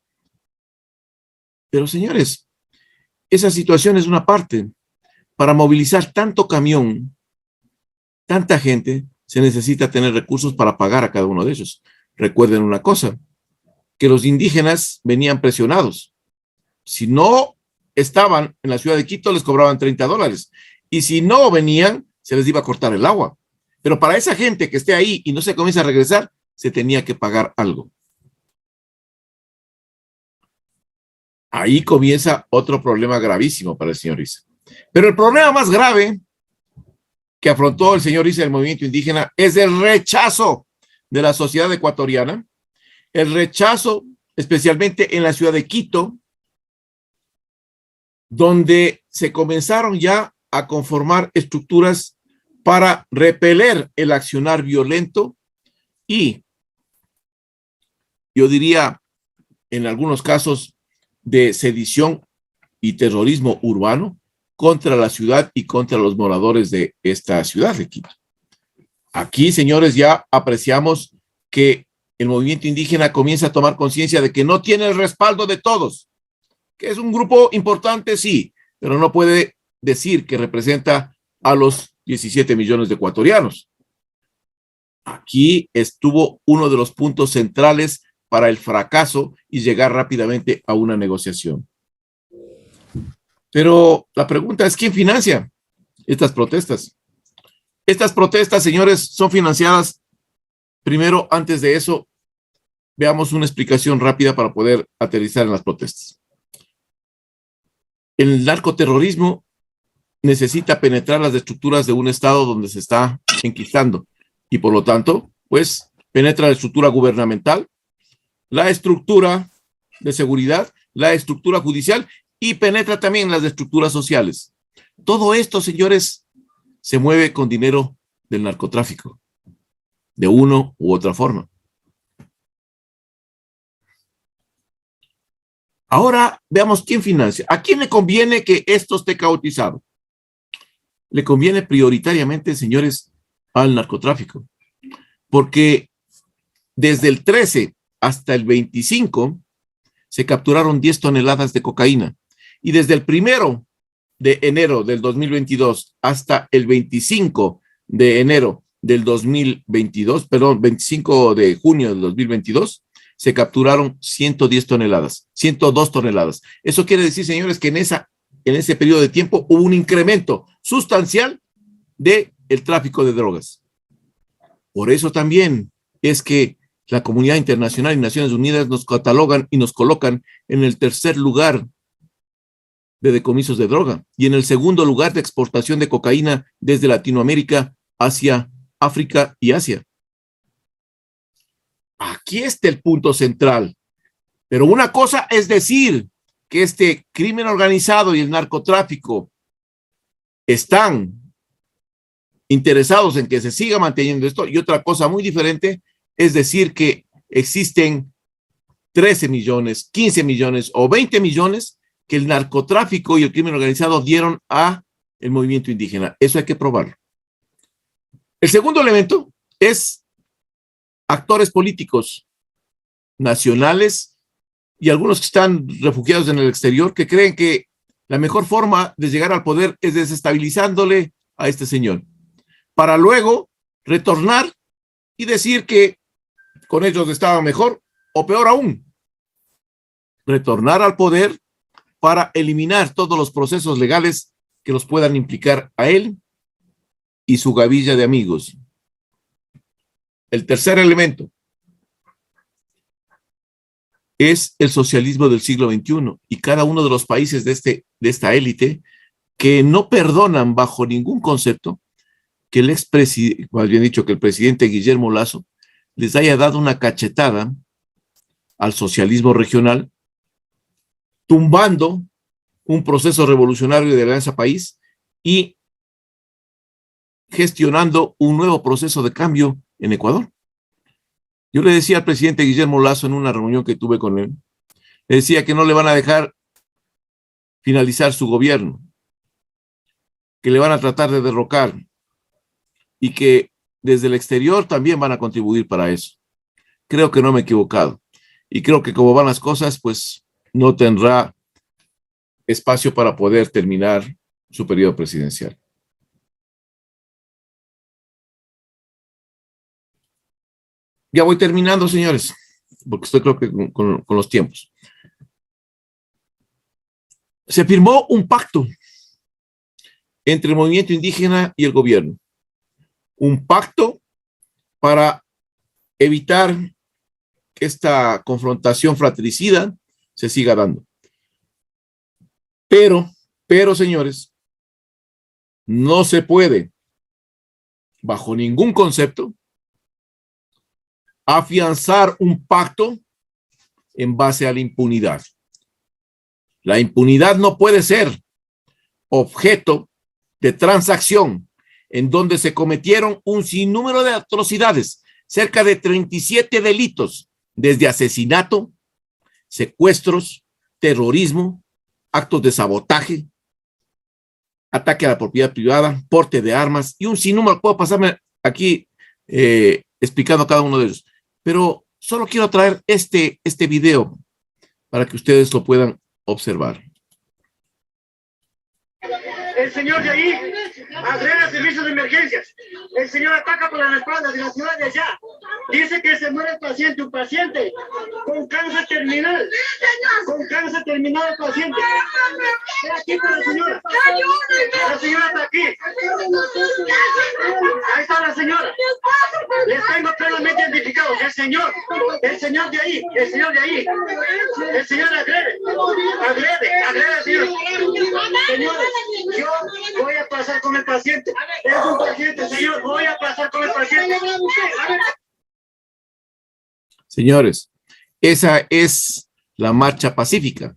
Pero señores, esa situación es una parte. Para movilizar tanto camión, tanta gente, se necesita tener recursos para pagar a cada uno de ellos. Recuerden una cosa, que los indígenas venían presionados. Si no estaban en la ciudad de Quito, les cobraban $30. Y si no venían, se les iba a cortar el agua. Pero para esa gente que esté ahí y no se comienza a regresar, se tenía que pagar algo. Ahí comienza otro problema gravísimo para el señor Issa. Pero el problema más grave que afrontó el señor Issa del movimiento indígena es el rechazo de la sociedad ecuatoriana, el rechazo especialmente en la ciudad de Quito, donde se comenzaron ya a conformar estructuras para repeler el accionar violento y, yo diría, en algunos casos, de sedición y terrorismo urbano contra la ciudad y contra los moradores de esta ciudad de Quito. Aquí, señores, ya apreciamos que el movimiento indígena comienza a tomar conciencia de que no tiene el respaldo de todos, que es un grupo importante, sí, pero no puede decir que representa a los 17 millones de ecuatorianos. Aquí estuvo uno de los puntos centrales para el fracaso y llegar rápidamente a una negociación. Pero la pregunta es, ¿quién financia estas protestas? Estas protestas, señores, son financiadas. Primero, antes de eso, veamos una explicación rápida para poder aterrizar en las protestas. El narcoterrorismo necesita penetrar las estructuras de un estado donde se está enquistando y por lo tanto, pues, penetra la estructura gubernamental, la estructura de seguridad, la estructura judicial y penetra también las estructuras sociales. Todo esto, señores, se mueve con dinero del narcotráfico, de una u otra forma. Ahora veamos quién financia. ¿A quién le conviene que esto esté caotizado? Le conviene prioritariamente, señores, al narcotráfico, porque desde el 13 hasta el 25 se capturaron 10 toneladas de cocaína y desde el 1 de enero del 2022 hasta el 25 de enero del 2022, perdón, 25 de junio del 2022, se capturaron 102 toneladas. Eso quiere decir, señores, que en ese periodo de tiempo hubo un incremento sustancial del tráfico de drogas. Por eso también es que la comunidad internacional y Naciones Unidas nos catalogan y nos colocan en el tercer lugar de decomisos de droga y en el segundo lugar de exportación de cocaína desde Latinoamérica hacia África y Asia. Aquí está el punto central. Pero una cosa es decir que este crimen organizado y el narcotráfico están interesados en que se siga manteniendo esto, y otra cosa muy diferente es decir que existen 13 millones, 15 millones o 20 millones que el narcotráfico y el crimen organizado dieron a el movimiento indígena. Eso hay que probarlo. El segundo elemento es actores políticos nacionales y algunos que están refugiados en el exterior que creen que la mejor forma de llegar al poder es desestabilizándole a este señor, para luego retornar y decir que con ellos estaba mejor o peor aún, retornar al poder para eliminar todos los procesos legales que los puedan implicar a él y su gavilla de amigos. El tercer elemento es el socialismo del siglo XXI y cada uno de los países de esta élite que no perdonan bajo ningún concepto que que el presidente Guillermo Lasso les haya dado una cachetada al socialismo regional, tumbando un proceso revolucionario de Alianza País y gestionando un nuevo proceso de cambio en Ecuador. Yo le decía al presidente Guillermo Lasso en una reunión que tuve con él, le decía que no le van a dejar finalizar su gobierno, que le van a tratar de derrocar y que desde el exterior también van a contribuir para eso. Creo que no me he equivocado. Y creo que como van las cosas, pues no tendrá espacio para poder terminar su periodo presidencial. Ya voy terminando, señores, porque estoy creo que con los tiempos. Se firmó un pacto entre el movimiento indígena y el gobierno. Un pacto para evitar que esta confrontación fratricida se siga dando. Pero, señores, no se puede, bajo ningún concepto, afianzar un pacto en base a la impunidad. La impunidad no puede ser objeto de transacción en donde se cometieron un sinnúmero de atrocidades, cerca de 37 delitos, desde asesinato, secuestros, terrorismo, actos de sabotaje, ataque a la propiedad privada, porte de armas y un sinnúmero. Puedo pasarme aquí explicando cada uno de ellos, pero solo quiero traer este video para que ustedes lo puedan observar. El señor de ahí agrega servicios de emergencias. El señor ataca por las espaldas de la ciudad de allá. Dice que se muere el paciente, un paciente con cáncer terminal. Con cáncer terminal el paciente. Aquí con la señora. La señora está aquí. Ahí está la señora. Les tengo plenamente identificados. El señor de ahí, el señor de ahí. El señor agrede al señor. Señores, yo voy a pasar con el paciente. Es un paciente, señor. Voy a pasar con el paciente. Señores, esa es la marcha pacífica.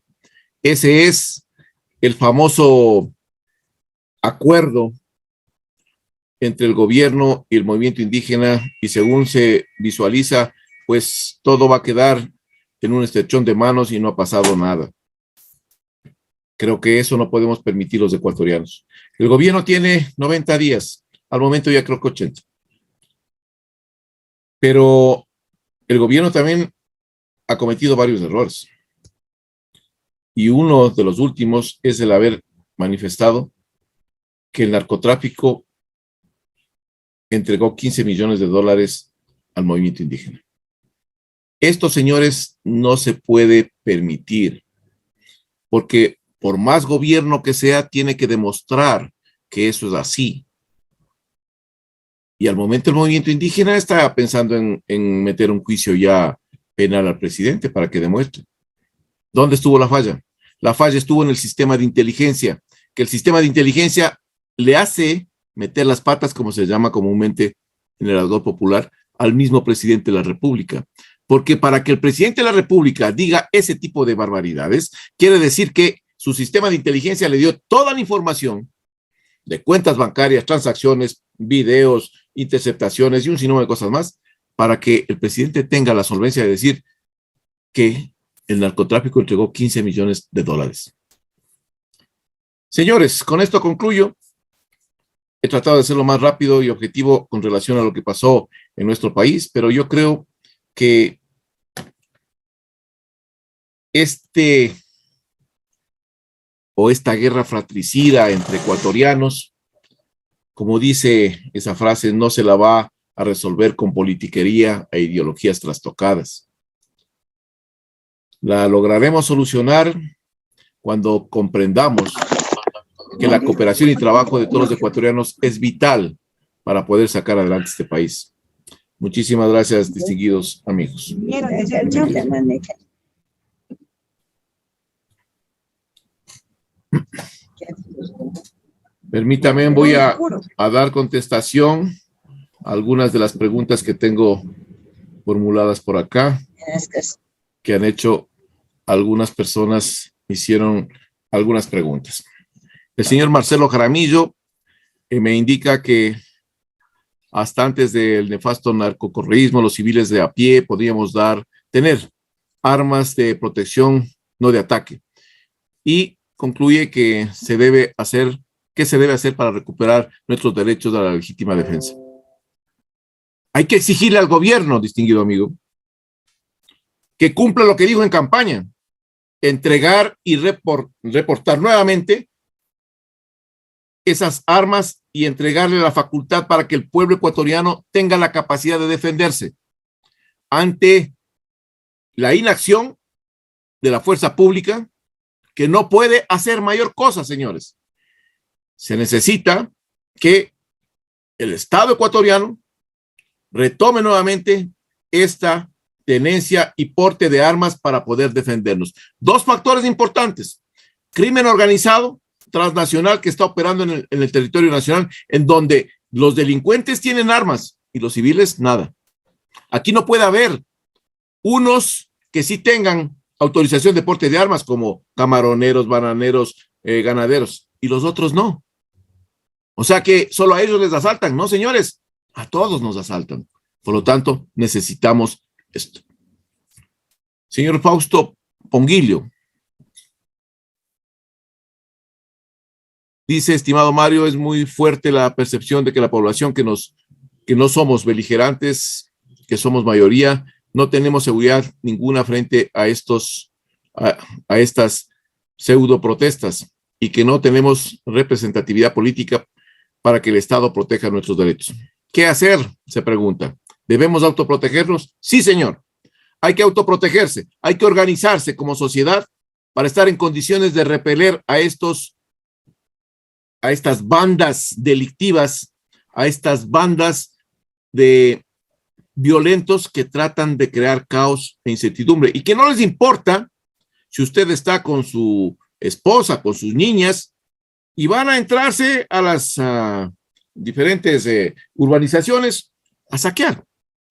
Ese es el famoso acuerdo entre el gobierno y el movimiento indígena, y según se visualiza, pues todo va a quedar en un estrechón de manos y no ha pasado nada. Creo que eso no podemos permitir los ecuatorianos. El gobierno tiene 90 días, al momento ya creo que 80. Pero el gobierno también ha cometido varios errores. Y uno de los últimos es el haber manifestado que el narcotráfico entregó 15 millones de dólares al movimiento indígena. Esto, señores, no se puede permitir, porque por más gobierno que sea, tiene que demostrar que eso es así. Y al momento el movimiento indígena está pensando en meter un juicio ya penal al presidente para que demuestre. ¿Dónde estuvo la falla? La falla estuvo en el sistema de inteligencia, que el sistema de inteligencia le hace meter las patas, como se llama comúnmente en el argot popular, al mismo presidente de la República. Porque para que el presidente de la República diga ese tipo de barbaridades, quiere decir que su sistema de inteligencia le dio toda la información de cuentas bancarias, transacciones, videos, interceptaciones y un sinnúmero de cosas más, para que el presidente tenga la solvencia de decir que el narcotráfico entregó 15 millones de dólares. Señores, con esto concluyo. He tratado de hacerlo más rápido y objetivo con relación a lo que pasó en nuestro país, pero yo creo que esta guerra fratricida entre ecuatorianos, como dice esa frase, no se la va a resolver con politiquería e ideologías trastocadas. La lograremos solucionar cuando comprendamos que la cooperación y trabajo de todos los ecuatorianos es vital para poder sacar adelante este país. Muchísimas gracias, distinguidos amigos. Permítame, voy a dar contestación a algunas de las preguntas que tengo formuladas por acá, que han hecho algunas personas, hicieron algunas preguntas. El señor Marcelo Jaramillo me indica que hasta antes del nefasto narcocorreísmo, los civiles de a pie podíamos tener armas de protección, no de ataque. Y concluye que se debe hacer qué se debe hacer para recuperar nuestros derechos a la legítima defensa. Hay que exigirle al gobierno, distinguido amigo, que cumpla lo que dijo en campaña, entregar y reportar nuevamente esas armas y entregarle la facultad para que el pueblo ecuatoriano tenga la capacidad de defenderse ante la inacción de la fuerza pública, que no puede hacer mayor cosa, señores. Se necesita que el Estado ecuatoriano retome nuevamente esta tenencia y porte de armas para poder defendernos. Dos factores importantes: crimen organizado transnacional que está operando en el territorio nacional, en donde los delincuentes tienen armas y los civiles nada. Aquí no puede haber unos que sí tengan autorización de porte de armas, como camaroneros, bananeros, ganaderos, y los otros no. O sea que solo a ellos les asaltan. No, señores, a todos nos asaltan. Por lo tanto, necesitamos esto. Señor Fausto Ponguillo dice: estimado Mario, es muy fuerte la percepción de que la población que no somos beligerantes, que somos mayoría, no tenemos seguridad ninguna frente a estas pseudo protestas, y que no tenemos representatividad política para que el Estado proteja nuestros derechos. ¿Qué hacer?, se pregunta. ¿Debemos autoprotegernos? Sí, señor. Hay que autoprotegerse, hay que organizarse como sociedad para estar en condiciones de repeler a estas bandas delictivas, a estas bandas de violentos que tratan de crear caos e incertidumbre, y que no les importa si usted está con su esposa, con sus niñas, y van a entrarse a las diferentes urbanizaciones a saquear.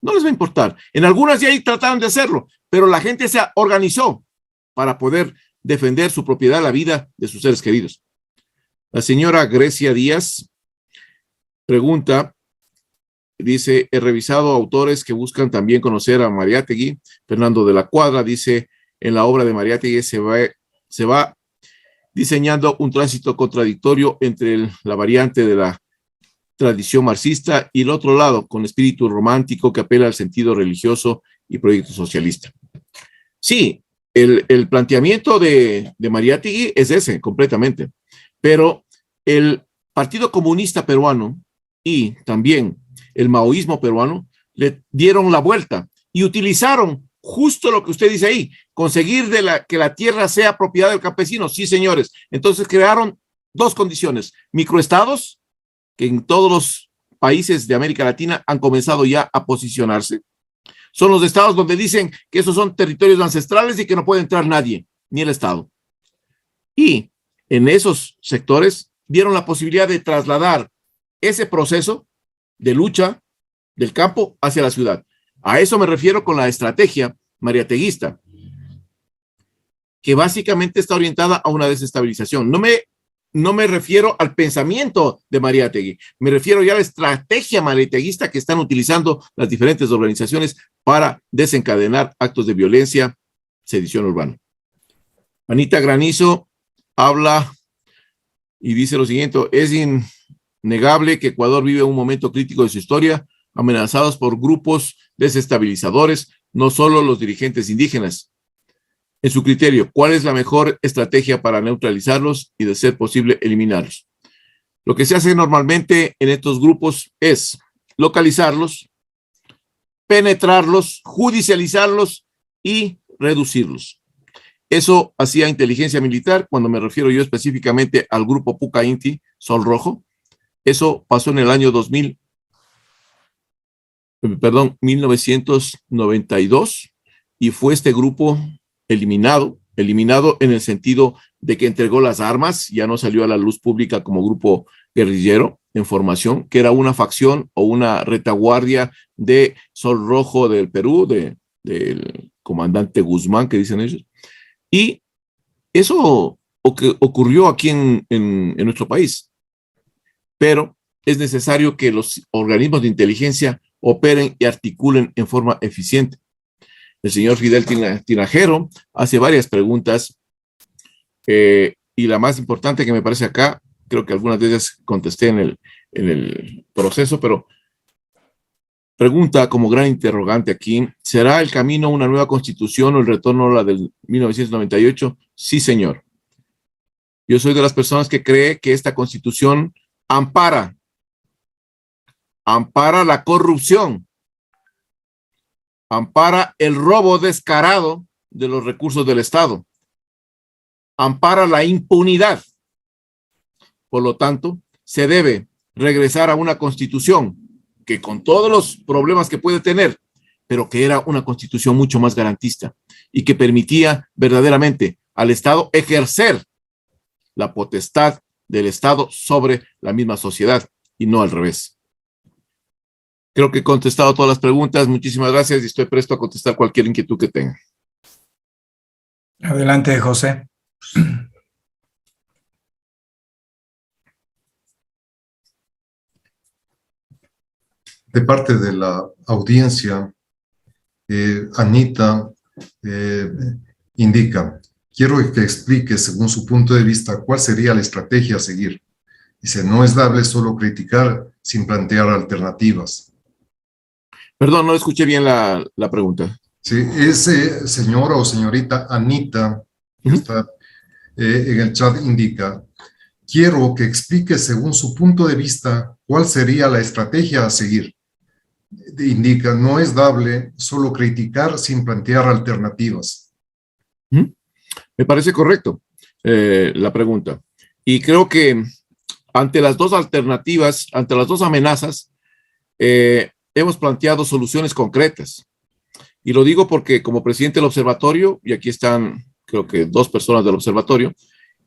No les va a importar. En algunas ya ahí trataron de hacerlo, pero la gente se organizó para poder defender su propiedad, la vida de sus seres queridos. La señora Grecia Díaz pregunta, dice: he revisado autores que buscan también conocer a Mariátegui. Fernando de la Cuadra dice: en la obra de Mariátegui se va diseñando un tránsito contradictorio entre la variante de la tradición marxista y el otro lado, con espíritu romántico que apela al sentido religioso y proyecto socialista. Sí, el planteamiento de Mariátegui es ese, completamente. Pero el Partido Comunista Peruano y también el maoísmo peruano le dieron la vuelta y utilizaron justo lo que usted dice ahí, conseguir que la tierra sea propiedad del campesino. Sí, señores. Entonces crearon dos condiciones: microestados, que en todos los países de América Latina han comenzado ya a posicionarse. Son los estados donde dicen que esos son territorios ancestrales y que no puede entrar nadie, ni el Estado. Y en esos sectores vieron la posibilidad de trasladar ese proceso de lucha del campo hacia la ciudad. A eso me refiero con la estrategia mariateguista, que básicamente está orientada a una desestabilización. No me refiero al pensamiento de Mariátegui, me refiero ya a la estrategia mariateguista que están utilizando las diferentes organizaciones para desencadenar actos de violencia, sedición urbana. Anita Granizo habla y dice lo siguiente: es innegable que Ecuador vive un momento crítico de su historia, amenazados por grupos desestabilizadores, no solo los dirigentes indígenas. En su criterio, ¿cuál es la mejor estrategia para neutralizarlos y, de ser posible, eliminarlos? Lo que se hace normalmente en estos grupos es localizarlos, penetrarlos, judicializarlos y reducirlos. Eso hacía inteligencia militar, cuando me refiero yo específicamente al grupo Puca Inti, Sol Rojo. Eso pasó en el año 1992, y fue este grupo eliminado en el sentido de que entregó las armas, ya no salió a la luz pública como grupo guerrillero en formación, que era una facción o una retaguardia de Sol Rojo del Perú, del comandante Guzmán, que dicen ellos. Y eso ocurrió aquí en nuestro país. Pero es necesario que los organismos de inteligencia operen y articulen en forma eficiente. El señor Fidel Tinajero hace varias preguntas, y la más importante que me parece acá creo que algunas de ellas contesté en el proceso, pero pregunta como gran interrogante aquí, ¿será el camino una nueva constitución o el retorno a la del 1998? Sí, señor. Yo soy de las personas que cree que esta constitución ampara la corrupción, ampara el robo descarado de los recursos del Estado, ampara la impunidad. Por lo tanto, se debe regresar a una constitución que con todos los problemas que puede tener, pero que era una constitución mucho más garantista y que permitía verdaderamente al Estado ejercer la potestad del Estado sobre la misma sociedad y no al revés. Creo que he contestado todas las preguntas. Muchísimas gracias y estoy presto a contestar cualquier inquietud que tenga. Adelante, José. De parte de la audiencia, Anita indica, quiero que explique según su punto de vista cuál sería la estrategia a seguir. Dice, no es dable solo criticar sin plantear alternativas. Perdón, no escuché bien la pregunta. Sí, ese señora o señorita Anita, que está en el chat, indica, quiero que explique según su punto de vista cuál sería la estrategia a seguir. Indica, no es dable solo criticar sin plantear alternativas. Me parece correcto la pregunta. Y creo que ante las dos alternativas, ante las dos amenazas, hemos planteado soluciones concretas. Y lo digo porque como presidente del observatorio, y aquí están creo que 2 personas del observatorio,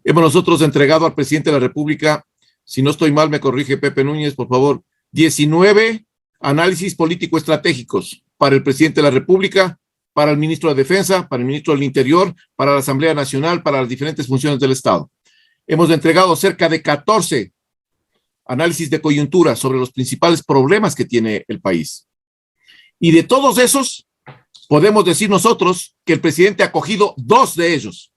hemos nosotros entregado al presidente de la República, si no estoy mal, me corrige Pepe Núñez, por favor, 19 análisis político-estratégicos para el presidente de la República, para el ministro de Defensa, para el ministro del Interior, para la Asamblea Nacional, para las diferentes funciones del Estado. Hemos entregado cerca de 14 análisis de coyuntura sobre los principales problemas que tiene el país. Y de todos esos, podemos decir nosotros que el presidente ha acogido 2 de ellos.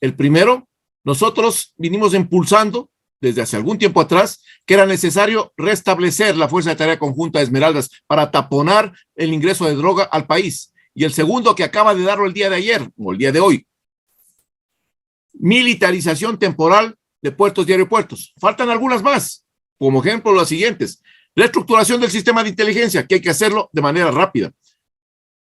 El primero, nosotros vinimos impulsando desde hace algún tiempo atrás que era necesario restablecer la Fuerza de Tarea Conjunta de Esmeraldas para taponar el ingreso de droga al país. Y el segundo, que acaba de darlo el día de ayer, o el día de hoy, militarización temporal de puertos y aeropuertos. Faltan algunas más, como ejemplo las siguientes. Reestructuración del sistema de inteligencia, que hay que hacerlo de manera rápida.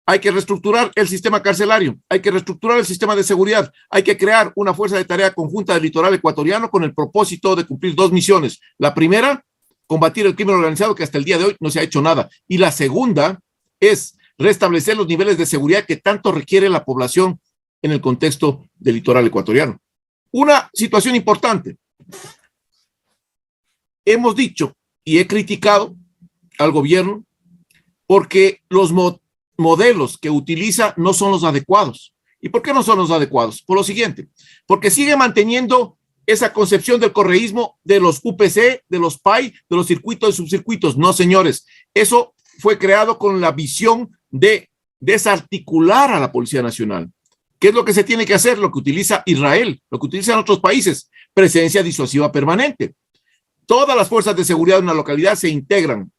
Hay que reestructurar el sistema carcelario, hay que reestructurar el sistema de seguridad, hay que crear una fuerza de tarea conjunta del litoral ecuatoriano con el propósito de cumplir 2 misiones. La primera, combatir el crimen organizado, que hasta el día de hoy no se ha hecho nada. Y la segunda es restablecer los niveles de seguridad que tanto requiere la población en el contexto del litoral ecuatoriano. Una situación importante. Hemos dicho y he criticado al gobierno porque los modelos que utiliza no son los adecuados. ¿Y por qué no son los adecuados? Por lo siguiente, porque sigue manteniendo esa concepción del correísmo de los UPC, de los PAI, de los circuitos y subcircuitos. No, señores, eso fue creado con la visión de desarticular a la Policía Nacional. ¿Qué es lo que se tiene que hacer? Lo que utiliza Israel, lo que utilizan otros países, presencia disuasiva permanente. Todas las fuerzas de seguridad de una localidad se integran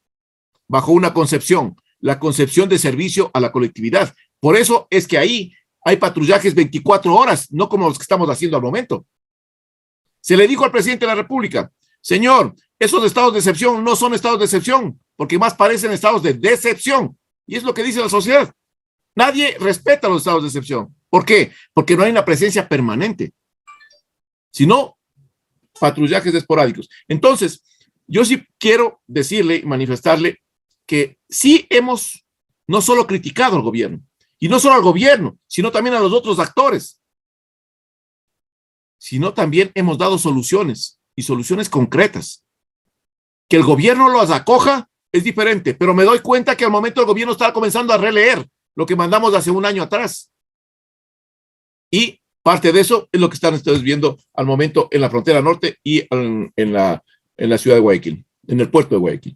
bajo una concepción, la concepción de servicio a la colectividad. Por eso es que ahí hay patrullajes 24 horas, no como los que estamos haciendo al momento. Se le dijo al presidente de la República, señor, esos estados de excepción no son estados de excepción, porque más parecen estados de decepción. Y es lo que dice la sociedad. Nadie respeta los estados de excepción. ¿Por qué? Porque no hay una presencia permanente, sino patrullajes esporádicos. Entonces, yo sí quiero decirle y manifestarle que sí hemos no solo criticado al gobierno, y no solo al gobierno, sino también a los otros actores, sino también hemos dado soluciones y soluciones concretas. Que el gobierno los acoja es diferente, pero me doy cuenta que al momento el gobierno está comenzando a releer lo que mandamos hace un año atrás. Y parte de eso es lo que están ustedes viendo al momento en la frontera norte y en la ciudad de Guayaquil, en el puerto de Guayaquil.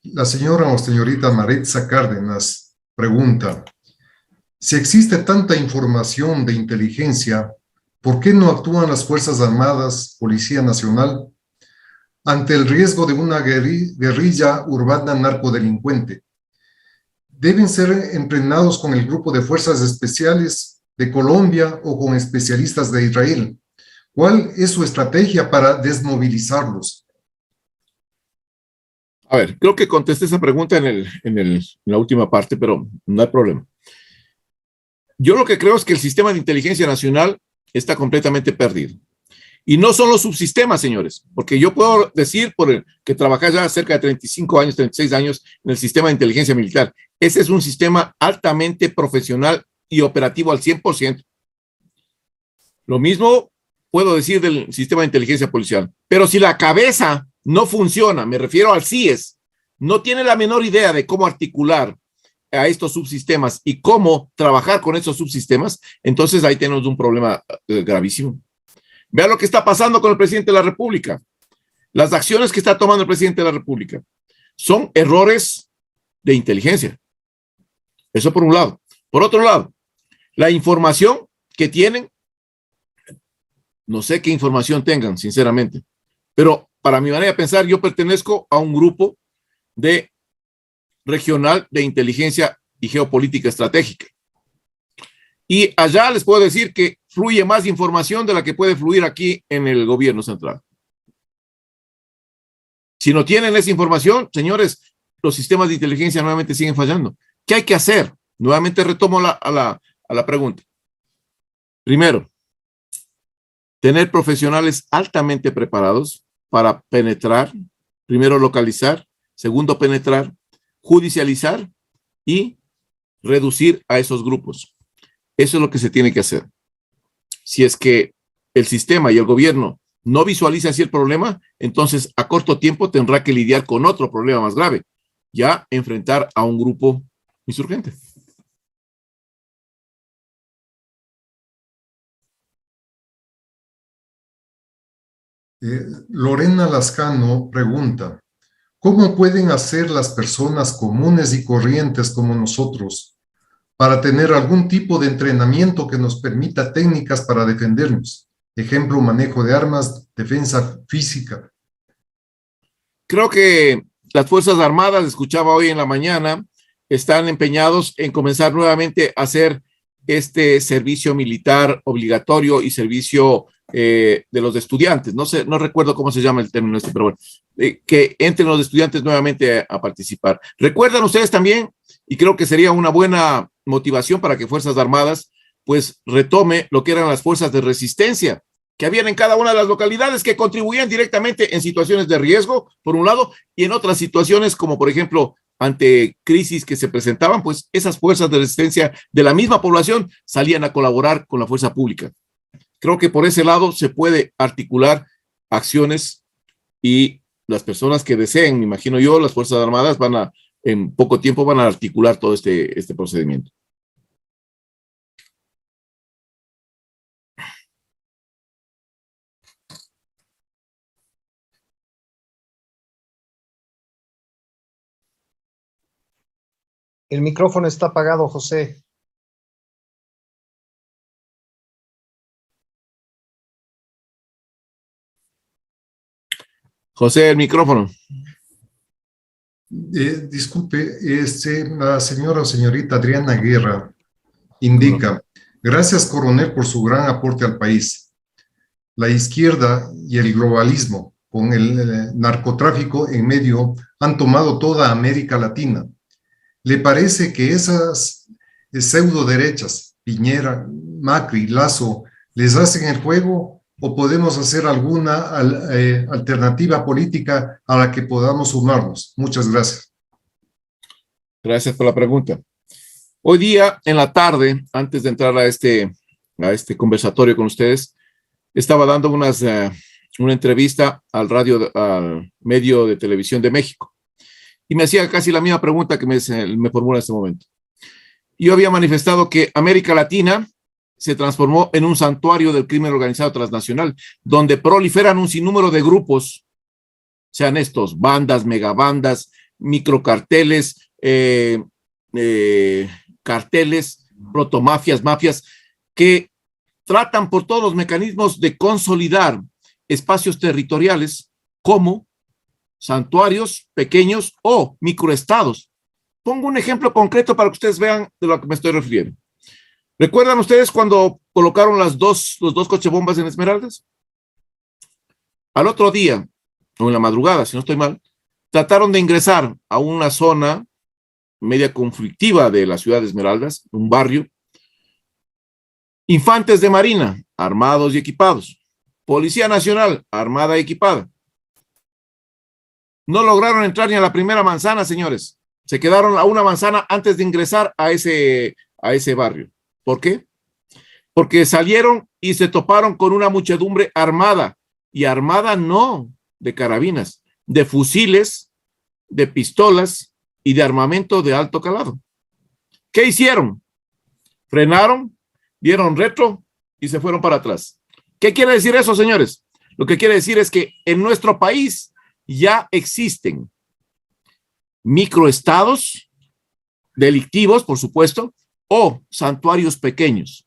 La señora o señorita Maritza Cárdenas pregunta, si existe tanta información de inteligencia, ¿por qué no actúan las Fuerzas Armadas, Policía Nacional, ante el riesgo de una guerrilla urbana narcodelincuente? ¿Deben ser entrenados con el grupo de fuerzas especiales de Colombia o con especialistas de Israel? ¿Cuál es su estrategia para desmovilizarlos? A ver, creo que contesté esa pregunta en la última parte, pero no hay problema. Yo lo que creo es que el sistema de inteligencia nacional está completamente perdido. Y no son los subsistemas, señores, porque yo puedo decir que trabajé ya cerca de 35 años, 36 años en el sistema de inteligencia militar. Ese es un sistema altamente profesional y operativo al 100%. Lo mismo puedo decir del sistema de inteligencia policial. Pero si la cabeza no funciona, me refiero al CIES, no tiene la menor idea de cómo articular a estos subsistemas y cómo trabajar con esos subsistemas, entonces ahí tenemos un problema gravísimo. Vean lo que está pasando con el presidente de la República. Las acciones que está tomando el presidente de la República son errores de inteligencia. Eso por un lado. Por otro lado, la información que tienen, no sé qué información tengan, sinceramente, pero para mi manera de pensar, yo pertenezco a un grupo regional de inteligencia y geopolítica estratégica. Y allá les puedo decir que fluye más información de la que puede fluir aquí en el gobierno central. Si no tienen esa información, señores, los sistemas de inteligencia nuevamente siguen fallando. ¿Qué hay que hacer? Nuevamente retomo a la pregunta. Primero, tener profesionales altamente preparados para penetrar, primero localizar, segundo penetrar, judicializar y reducir a esos grupos. Eso es lo que se tiene que hacer. Si es que el sistema y el gobierno no visualiza así el problema, entonces a corto tiempo tendrá que lidiar con otro problema más grave, ya enfrentar a un grupo insurgente. Lorena Lascano pregunta, ¿cómo pueden hacer las personas comunes y corrientes como nosotros para tener algún tipo de entrenamiento que nos permita técnicas para defendernos? Ejemplo, manejo de armas, defensa física. Creo que las Fuerzas Armadas, escuchaba hoy en la mañana, están empeñados en comenzar nuevamente a hacer este servicio militar obligatorio y servicio de los estudiantes. No sé, no recuerdo cómo se llama el término pero bueno, que entren los estudiantes nuevamente a participar. ¿Recuerdan ustedes también? Y creo que sería una buena motivación para que Fuerzas Armadas pues retome lo que eran las fuerzas de resistencia que habían en cada una de las localidades que contribuían directamente en situaciones de riesgo, por un lado, y en otras situaciones como, por ejemplo, ante crisis que se presentaban, pues esas fuerzas de resistencia de la misma población salían a colaborar con la fuerza pública. Creo que por ese lado se puede articular acciones y las personas que deseen, me imagino yo, las Fuerzas Armadas en poco tiempo van a articular todo este procedimiento. El micrófono está apagado, José. José, el micrófono. Disculpe, la señora o señorita Adriana Guerra indica, gracias coronel por su gran aporte al país. La izquierda y el globalismo con el narcotráfico en medio han tomado toda América Latina. ¿Le parece que esas pseudo derechas, Piñera, Macri, Lazo, les hacen el juego o podemos hacer alguna alternativa política a la que podamos sumarnos? Muchas gracias. Gracias por la pregunta. Hoy día, en la tarde, antes de entrar a este conversatorio con ustedes, estaba dando una entrevista al medio de televisión de México. Y me hacía casi la misma pregunta que me formula en este momento. Yo había manifestado que América Latina se transformó en un santuario del crimen organizado transnacional, donde proliferan un sinnúmero de grupos, sean estos bandas, megabandas, microcarteles, carteles, protomafias, mafias, que tratan por todos los mecanismos de consolidar espacios territoriales como santuarios pequeños o microestados. Pongo un ejemplo concreto para que ustedes vean de lo que me estoy refiriendo. ¿Recuerdan ustedes cuando colocaron los dos cochebombas en Esmeraldas? Al otro día, o en la madrugada, si no estoy mal, trataron de ingresar a una zona media conflictiva de la ciudad de Esmeraldas, un barrio, infantes de marina, armados y equipados, Policía Nacional, armada y equipada. No lograron entrar ni a la primera manzana, señores. Se quedaron a una manzana antes de ingresar a ese barrio. ¿Por qué? Porque salieron y se toparon con una muchedumbre armada, y armada no de carabinas, de fusiles, de pistolas y de armamento de alto calado. ¿Qué hicieron? Frenaron, dieron retro y se fueron para atrás. ¿Qué quiere decir eso, señores? Lo que quiere decir es que en nuestro país ya existen microestados delictivos, por supuesto, o santuarios pequeños.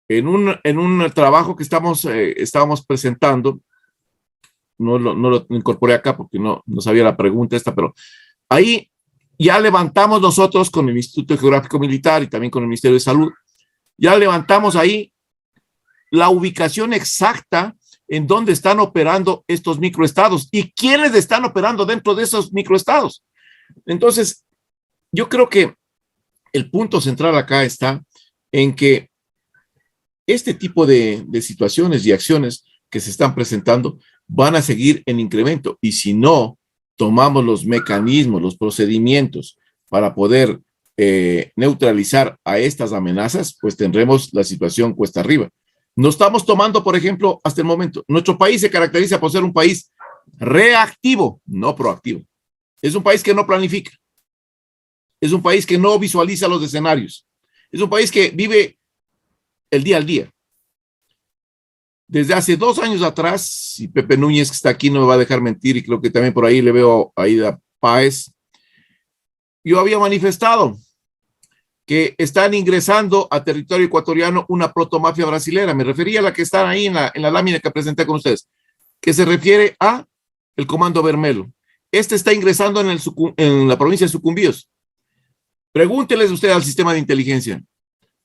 En un trabajo que estábamos presentando, no lo incorporé acá porque no sabía la pregunta esta, pero ahí ya levantamos nosotros con el Instituto Geográfico Militar y también con el Ministerio de Salud, ya levantamos ahí la ubicación exacta en dónde están operando estos microestados y quiénes están operando dentro de esos microestados. Entonces, yo creo que el punto central acá está en que este tipo de situaciones y acciones que se están presentando van a seguir en incremento, y si no tomamos los mecanismos, los procedimientos para poder neutralizar a estas amenazas, pues tendremos la situación cuesta arriba. No estamos tomando, por ejemplo, hasta el momento, nuestro país se caracteriza por ser un país reactivo, no proactivo. Es un país que no planifica. Es un país que no visualiza los escenarios. Es un país que vive el día al día. Desde hace 2 años atrás, y Pepe Núñez, que está aquí, no me va a dejar mentir, y creo que también por ahí le veo a Aida Páez, yo había manifestado que están ingresando a territorio ecuatoriano una protomafia brasilera. Me refería a la que está ahí en la lámina que presenté con ustedes, que se refiere a el Comando Bermelo. Este está ingresando en la provincia de Sucumbíos. Pregúnteles usted al sistema de inteligencia,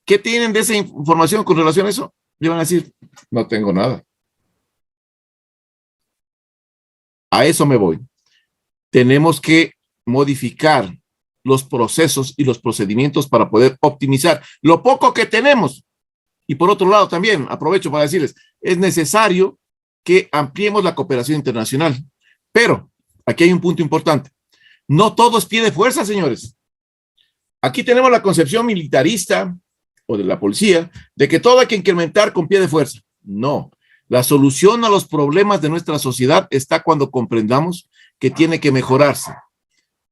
¿qué tienen de esa información con relación a eso? Le van a decir, no tengo nada. A eso me voy. Tenemos que modificar los procesos y los procedimientos para poder optimizar lo poco que tenemos. Y por otro lado también, aprovecho para decirles, es necesario que ampliemos la cooperación internacional. Pero aquí hay un punto importante. No todo es pie de fuerza, señores. Aquí tenemos la concepción militarista o de la policía de que todo hay que incrementar con pie de fuerza. No. La solución a los problemas de nuestra sociedad está cuando comprendamos que tiene que mejorarse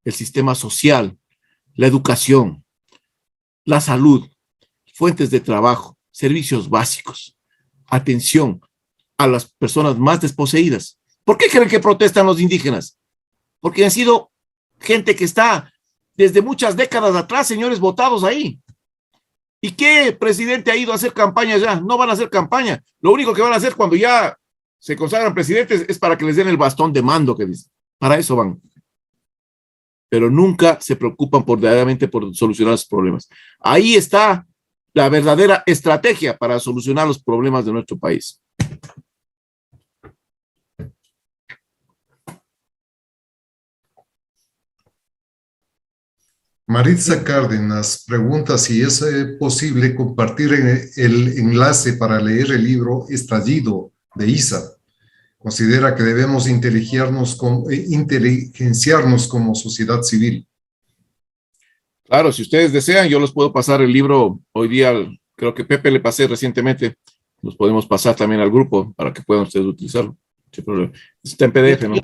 el sistema social, la educación, la salud, fuentes de trabajo, servicios básicos, atención a las personas más desposeídas. ¿Por qué creen que protestan los indígenas? Porque han sido gente que está desde muchas décadas atrás, señores, votados ahí. ¿Y qué presidente ha ido a hacer campaña ya? No van a hacer campaña. Lo único que van a hacer cuando ya se consagran presidentes es para que les den el bastón de mando, que dicen. Para eso van. Pero nunca se preocupan verdaderamente por solucionar los problemas. Ahí está la verdadera estrategia para solucionar los problemas de nuestro país. Maritza Cárdenas pregunta si es posible compartir el enlace para leer el libro Estallido de Isa. Considera que debemos inteligenciarnos como sociedad civil. Claro, si ustedes desean, yo los puedo pasar el libro hoy día. Creo que Pepe le pasé recientemente. Los podemos pasar también al grupo para que puedan ustedes utilizarlo. Sin problema. Está en PDF, ¿no?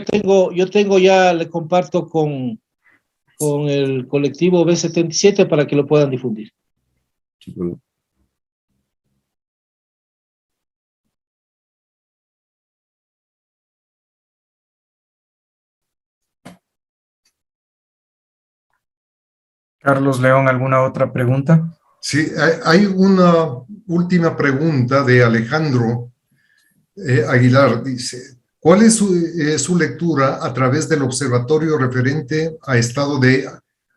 Yo tengo ya, le comparto con el colectivo B77 para que lo puedan difundir. Sin problema. Carlos León, ¿alguna otra pregunta? Sí, hay una última pregunta de Alejandro Aguilar. Dice, ¿cuál es su lectura a través del observatorio referente a estado de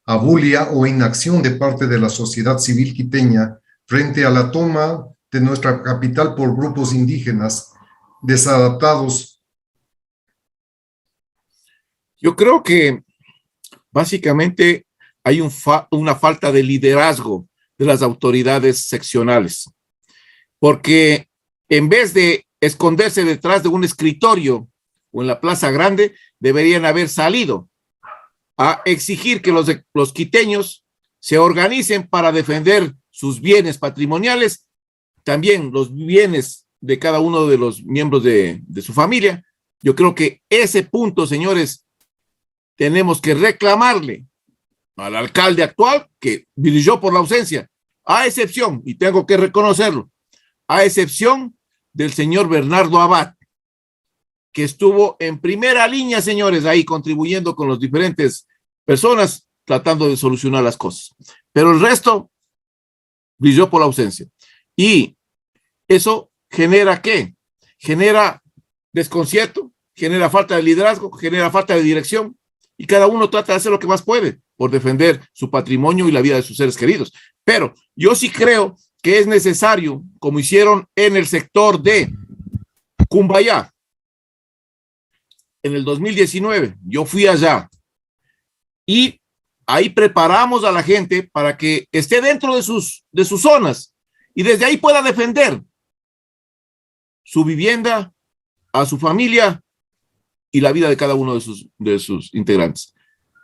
abulia o inacción de parte de la sociedad civil quiteña frente a la toma de nuestra capital por grupos indígenas desadaptados? Yo creo que básicamente hay una falta de liderazgo de las autoridades seccionales, porque en vez de esconderse detrás de un escritorio o en la Plaza Grande, deberían haber salido a exigir que los quiteños se organicen para defender sus bienes patrimoniales, también los bienes de cada uno de los miembros de su familia. Yo creo que ese punto, señores, tenemos que reclamarle al alcalde actual, que brilló por la ausencia, a excepción, y tengo que reconocerlo, a excepción del señor Bernardo Abad, que estuvo en primera línea, señores, ahí contribuyendo con las diferentes personas, tratando de solucionar las cosas. Pero el resto brilló por la ausencia. Y eso genera ¿qué? Genera desconcierto, genera falta de liderazgo, genera falta de dirección, y cada uno trata de hacer lo que más puede por defender su patrimonio y la vida de sus seres queridos. Pero yo sí creo que es necesario, como hicieron en el sector de Cumbayá, en el 2019, yo fui allá y ahí preparamos a la gente para que esté dentro de sus zonas y desde ahí pueda defender su vivienda, a su familia y la vida de cada uno de sus integrantes.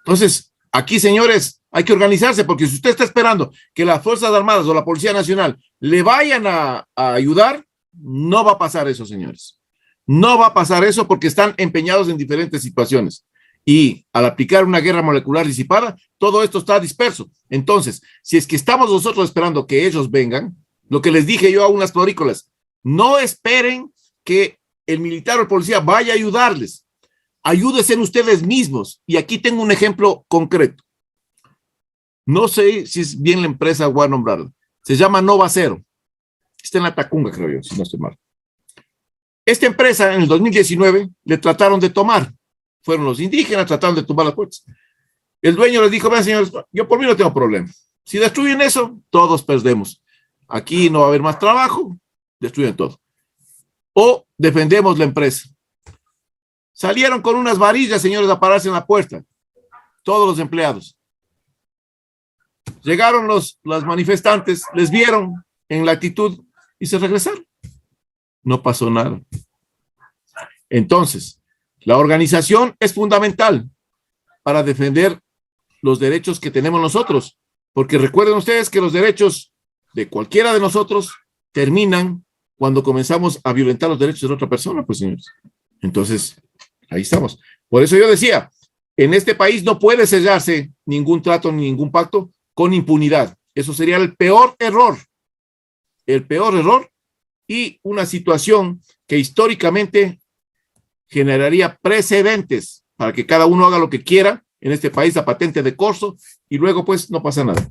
Entonces, aquí, señores, hay que organizarse, porque si usted está esperando que las Fuerzas Armadas o la Policía Nacional le vayan a ayudar, no va a pasar eso, señores. No va a pasar eso porque están empeñados en diferentes situaciones. Y al aplicar una guerra molecular disipada, todo esto está disperso. Entonces, si es que estamos nosotros esperando que ellos vengan, lo que les dije yo a unas florícolas, no esperen que el militar o el policía vaya a ayudarles. Ayúdense ustedes mismos. Y aquí tengo un ejemplo concreto. No sé si es bien la empresa, voy a nombrarla. Se llama Nova Cero. Está en la Tacunga, creo yo, si no estoy mal. Esta empresa en el 2019 le trataron de tomar. Fueron los indígenas, trataron de tumbar las puertas. El dueño les dijo, vean señores, yo por mí no tengo problema. Si destruyen eso, todos perdemos. Aquí no va a haber más trabajo, destruyen todo. O defendemos la empresa. Salieron con unas varillas, señores, a pararse en la puerta. Todos los empleados. Llegaron los manifestantes, les vieron en la actitud y se regresaron. No pasó nada. Entonces, la organización es fundamental para defender los derechos que tenemos nosotros, porque recuerden ustedes que los derechos de cualquiera de nosotros terminan cuando comenzamos a violentar los derechos de otra persona, pues señores. Entonces, ahí estamos. Por eso yo decía, en este país no puede sellarse ningún trato ni ningún pacto con impunidad. Eso sería el peor error y una situación que históricamente generaría precedentes para que cada uno haga lo que quiera en este país a patente de corso y luego pues no pasa nada.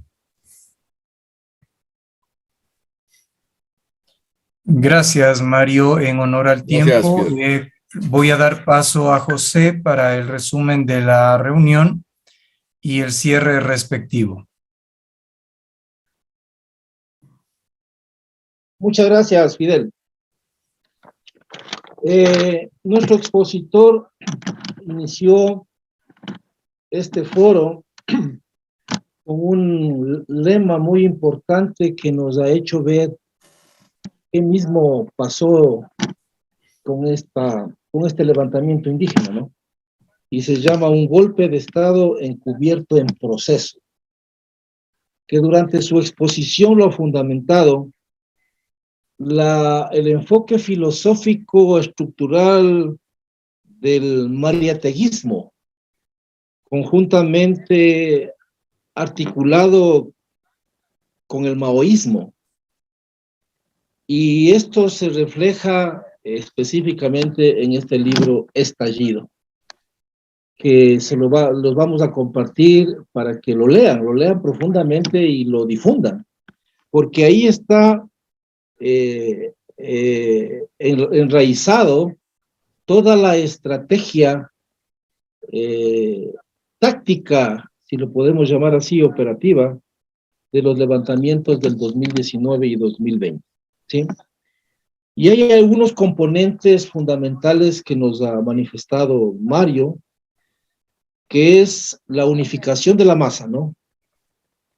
Gracias, Mario. En honor al tiempo, Gracias, voy a dar paso a José para el resumen de la reunión y el cierre respectivo. Muchas gracias, Fidel. Nuestro expositor inició este foro con un lema muy importante que nos ha hecho ver qué mismo pasó con este levantamiento indígena, ¿no? Y se llama un golpe de Estado encubierto en proceso, que durante su exposición lo ha fundamentado el enfoque filosófico estructural del mariateguismo, conjuntamente articulado con el maoísmo. Y esto se refleja específicamente en este libro Estallido. que los vamos a compartir para que lo lean profundamente y lo difundan, porque ahí está enraizado toda la estrategia táctica, si lo podemos llamar así, operativa, de los levantamientos del 2019 y 2020, ¿sí? Y hay algunos componentes fundamentales que nos ha manifestado Mario, que es la unificación de la masa, ¿no?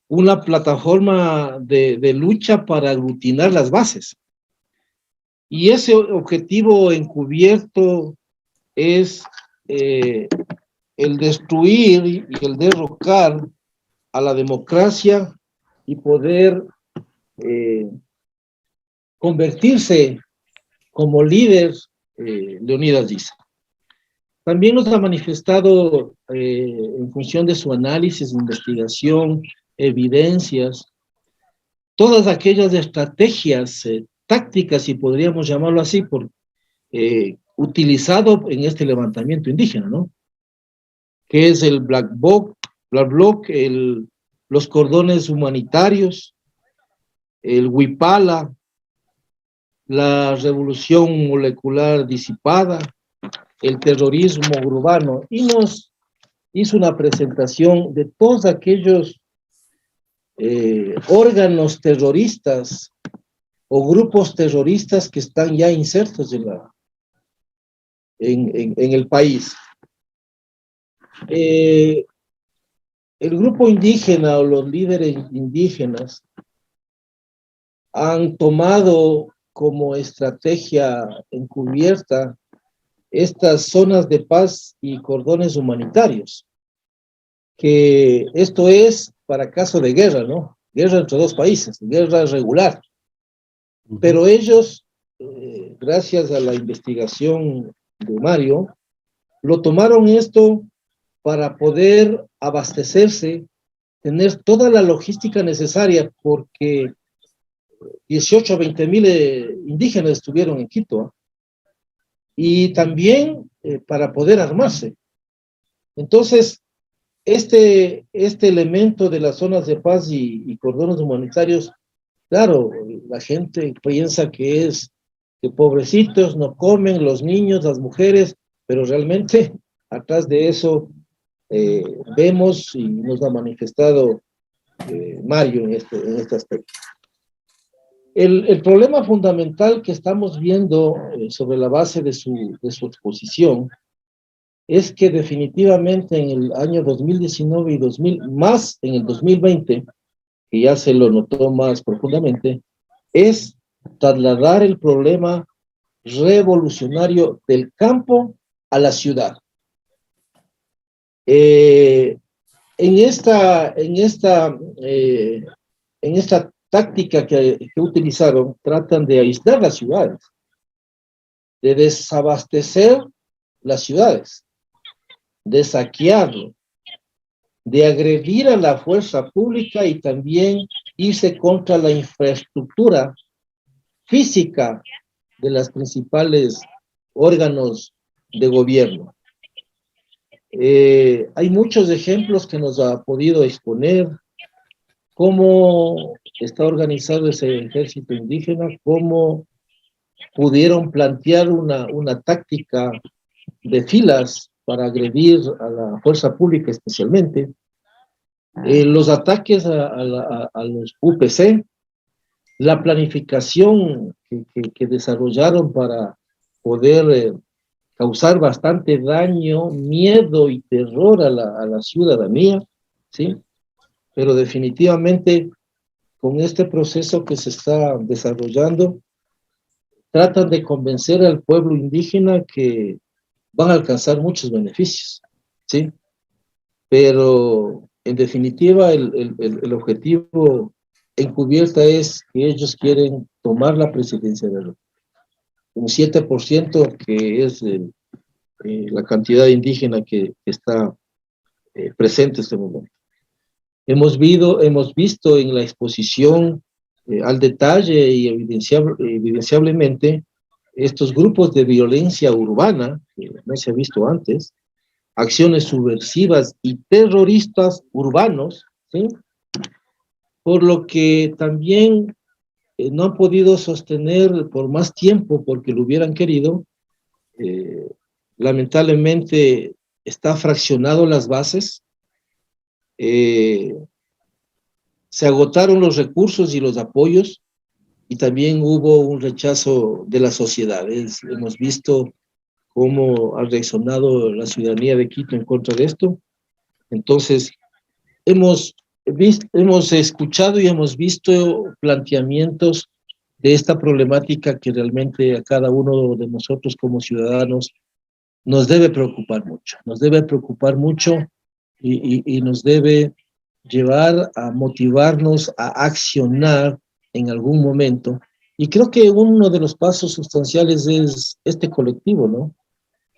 Una plataforma de lucha para aglutinar las bases. Y ese objetivo encubierto es el destruir y el derrocar a la democracia y poder convertirse como líder Leonidas Diza. También nos ha manifestado, en función de su análisis, investigación, evidencias, todas aquellas estrategias tácticas, si podríamos llamarlo así, utilizado en este levantamiento indígena, ¿no? Que es el Black Bloc, los cordones humanitarios, el Huipala, la revolución molecular disipada, el terrorismo urbano, y nos hizo una presentación de todos aquellos órganos terroristas o grupos terroristas que están ya insertos en el país. El grupo indígena o los líderes indígenas han tomado como estrategia encubierta estas zonas de paz y cordones humanitarios, que esto es para caso de guerra, ¿no? Guerra entre dos países, guerra regular. Pero ellos, gracias a la investigación de Mario, lo tomaron esto para poder abastecerse, tener toda la logística necesaria, porque 18 a 20 mil indígenas estuvieron en Quito, y también para poder armarse. Entonces, este elemento de las zonas de paz y cordones humanitarios, claro, la gente piensa que pobrecitos no comen, los niños, las mujeres, pero realmente atrás de eso vemos, y nos ha manifestado Mario en este aspecto. El problema fundamental que estamos viendo sobre la base de su exposición es que definitivamente en el año 2019 y más en el 2020, que ya se lo notó más profundamente, es trasladar el problema revolucionario del campo a la ciudad. En esta táctica que utilizaron, tratan de aislar las ciudades, de desabastecer las ciudades, de saquearlo, de agredir a la fuerza pública y también irse contra la infraestructura física de los principales órganos de gobierno. Hay muchos ejemplos que nos ha podido exponer cómo está organizado ese ejército indígena, cómo pudieron plantear una táctica de filas para agredir a la fuerza pública especialmente, los ataques a los UPC, la planificación que desarrollaron para poder causar bastante daño, miedo y terror a la ciudadanía, ¿sí? Pero definitivamente con este proceso que se está desarrollando, tratan de convencer al pueblo indígena que van a alcanzar muchos beneficios, ¿sí? Pero en definitiva el objetivo encubierta es que ellos quieren tomar la presidencia de la República. Un 7% que es la cantidad indígena que está presente en este momento. Hemos visto en la exposición al detalle y evidenciablemente estos grupos de violencia urbana, que no se ha visto antes, acciones subversivas y terroristas urbanos, ¿sí? Por lo que también no han podido sostener por más tiempo porque lo hubieran querido. Lamentablemente está fraccionado las bases, se agotaron los recursos y los apoyos, y también hubo un rechazo de la sociedad. Hemos visto cómo ha reaccionado la ciudadanía de Quito en contra de esto. Entonces, hemos escuchado y hemos visto planteamientos de esta problemática que realmente a cada uno de nosotros como ciudadanos nos debe preocupar mucho y nos debe llevar a motivarnos a accionar en algún momento. Y creo que uno de los pasos sustanciales es este colectivo, ¿no?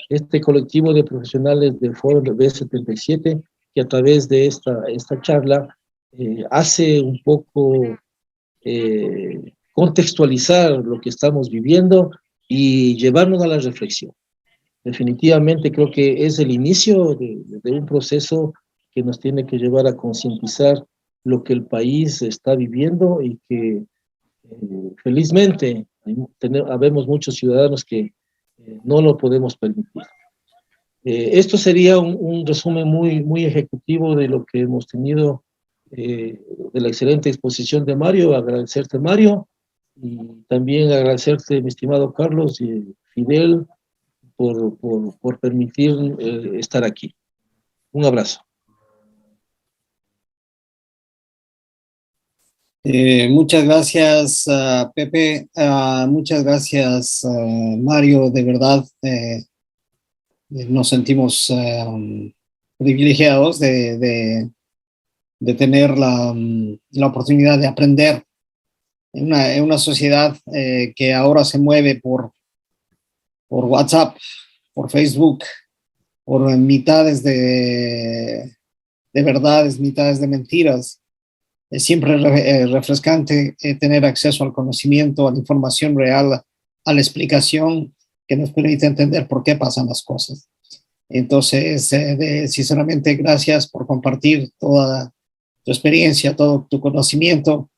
Este colectivo de profesionales del Foro B77, que a través de esta charla hace un poco contextualizar lo que estamos viviendo y llevarnos a la reflexión. Definitivamente creo que es el inicio de un proceso que nos tiene que llevar a concientizar lo que el país está viviendo y que felizmente habemos muchos ciudadanos que no lo podemos permitir. Esto sería un resumen muy ejecutivo de lo que hemos tenido, de la excelente exposición de Mario. Agradecerte, Mario, y también agradecerte, mi estimado Carlos y Fidel, por permitir estar aquí. Un abrazo. Muchas gracias, Pepe. Muchas gracias, Mario. De verdad, nos sentimos privilegiados de tener la oportunidad de aprender en una sociedad que ahora se mueve por WhatsApp, por Facebook, por mitades de verdades, mitades de mentiras. Es siempre refrescante tener acceso al conocimiento, a la información real, a la explicación que nos permite entender por qué pasan las cosas. Entonces, sinceramente, gracias por compartir toda tu experiencia, todo tu conocimiento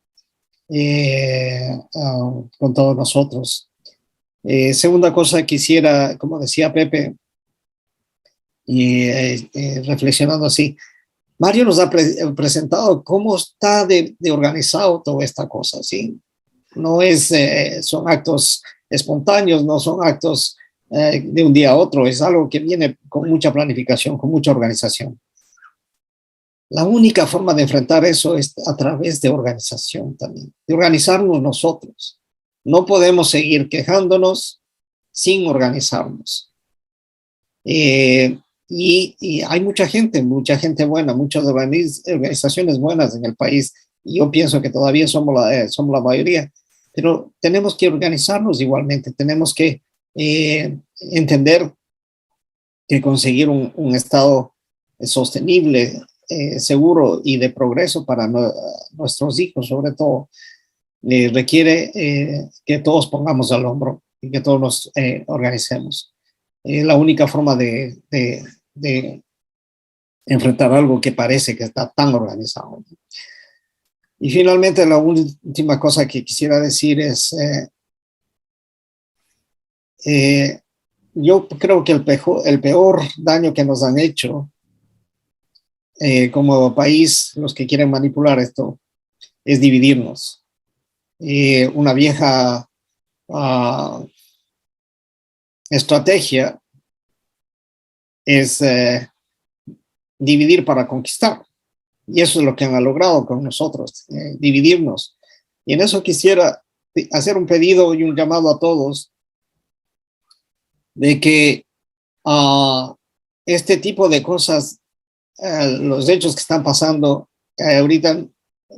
con todos nosotros. Segunda cosa, quisiera, como decía Pepe, reflexionando así, Mario nos ha presentado cómo está de organizado toda esta cosa, ¿sí? No son actos espontáneos, no son actos de un día a otro, es algo que viene con mucha planificación, con mucha organización. La única forma de enfrentar eso es a través de organización también, de organizarnos nosotros. No podemos seguir quejándonos sin organizarnos. Y hay mucha gente buena, muchas organizaciones buenas en el país. Y yo pienso que todavía somos la mayoría, pero tenemos que organizarnos igualmente. Tenemos que entender que conseguir un estado sostenible, seguro y de progreso para nuestros hijos, sobre todo, requiere que todos pongamos al hombro y que todos nos organicemos. La única forma de enfrentar algo que parece que está tan organizado. Y finalmente, la última cosa que quisiera decir es, yo creo que el peor daño que nos han hecho como país, los que quieren manipular esto, es dividirnos. Una vieja estrategia es dividir para conquistar. Y eso es lo que han logrado con nosotros, dividirnos. Y en eso quisiera hacer un pedido y un llamado a todos de que este tipo de cosas, los hechos que están pasando ahorita,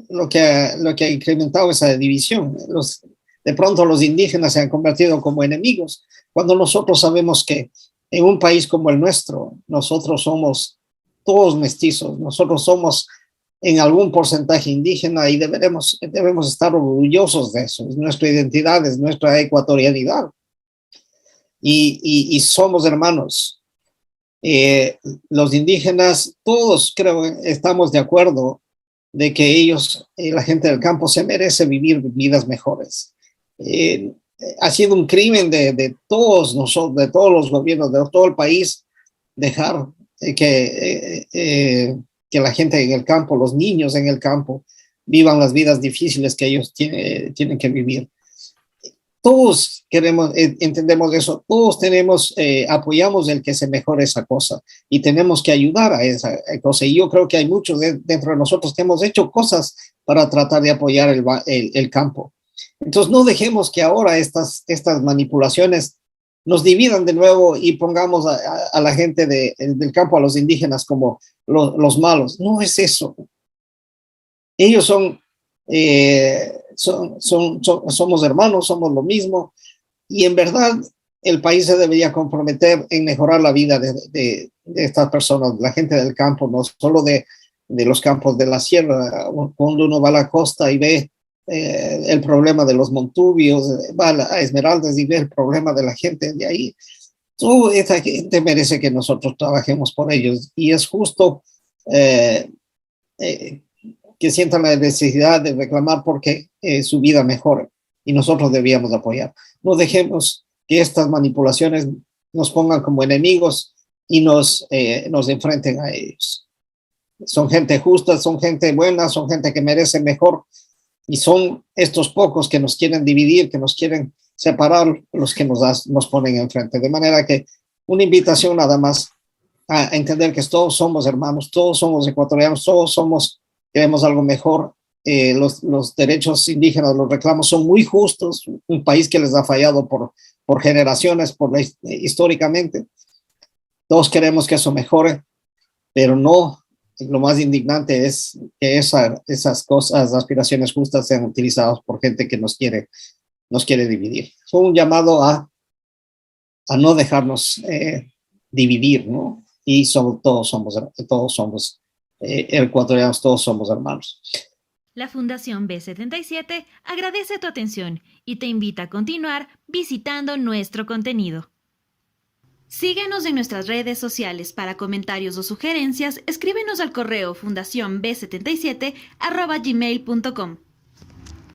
lo que ha incrementado esa división. De pronto los indígenas se han convertido como enemigos, cuando nosotros sabemos que en un país como el nuestro, nosotros somos todos mestizos, nosotros somos en algún porcentaje indígena y debemos estar orgullosos de eso. Es nuestra identidad, es nuestra ecuatorianidad. Y somos hermanos. Los indígenas, todos creo, estamos de acuerdo de que ellos, la gente del campo, se merece vivir vidas mejores. Ha sido un crimen de todos nosotros, de todos los gobiernos, de todo el país, dejar que la gente en el campo, los niños en el campo, vivan las vidas difíciles que ellos tienen que vivir. Todos entendemos eso, todos apoyamos el que se mejore esa cosa y tenemos que ayudar a esa cosa. Y yo creo que hay muchos dentro de nosotros que hemos hecho cosas para tratar de apoyar el campo. Entonces no dejemos que ahora estas manipulaciones nos dividan de nuevo y pongamos a la gente del campo, a los indígenas, como los malos. No es eso. Ellos somos hermanos, somos lo mismo, y en verdad el país se debería comprometer en mejorar la vida de estas personas, la gente del campo, no solo de los campos de la sierra. Cuando uno va a la costa y ve el problema de los montubios, va a Esmeraldas y ve el problema de la gente de ahí, toda esa gente merece que nosotros trabajemos por ellos, y es justo que sientan la necesidad de reclamar porque su vida mejore, y nosotros debíamos apoyar. No dejemos que estas manipulaciones nos pongan como enemigos y nos enfrenten a ellos. Son gente justa, son gente buena, son gente que merece mejor, y son estos pocos que nos quieren dividir, que nos quieren separar, los que nos ponen enfrente. De manera que una invitación nada más a entender que todos somos hermanos, todos somos ecuatorianos, todos queremos algo mejor. Los derechos indígenas, los reclamos son muy justos, un país que les ha fallado por generaciones, históricamente. Todos queremos que eso mejore, pero no, lo más indignante es que esas cosas, aspiraciones justas, sean utilizadas por gente que nos quiere dividir. Es un llamado a no dejarnos dividir, ¿no? Y todos somos ecuatorianos, todos somos hermanos. La Fundación B77 agradece tu atención y te invita a continuar visitando nuestro contenido. Síguenos en nuestras redes sociales. Para comentarios o sugerencias, escríbenos al correo fundacionb77@gmail.com.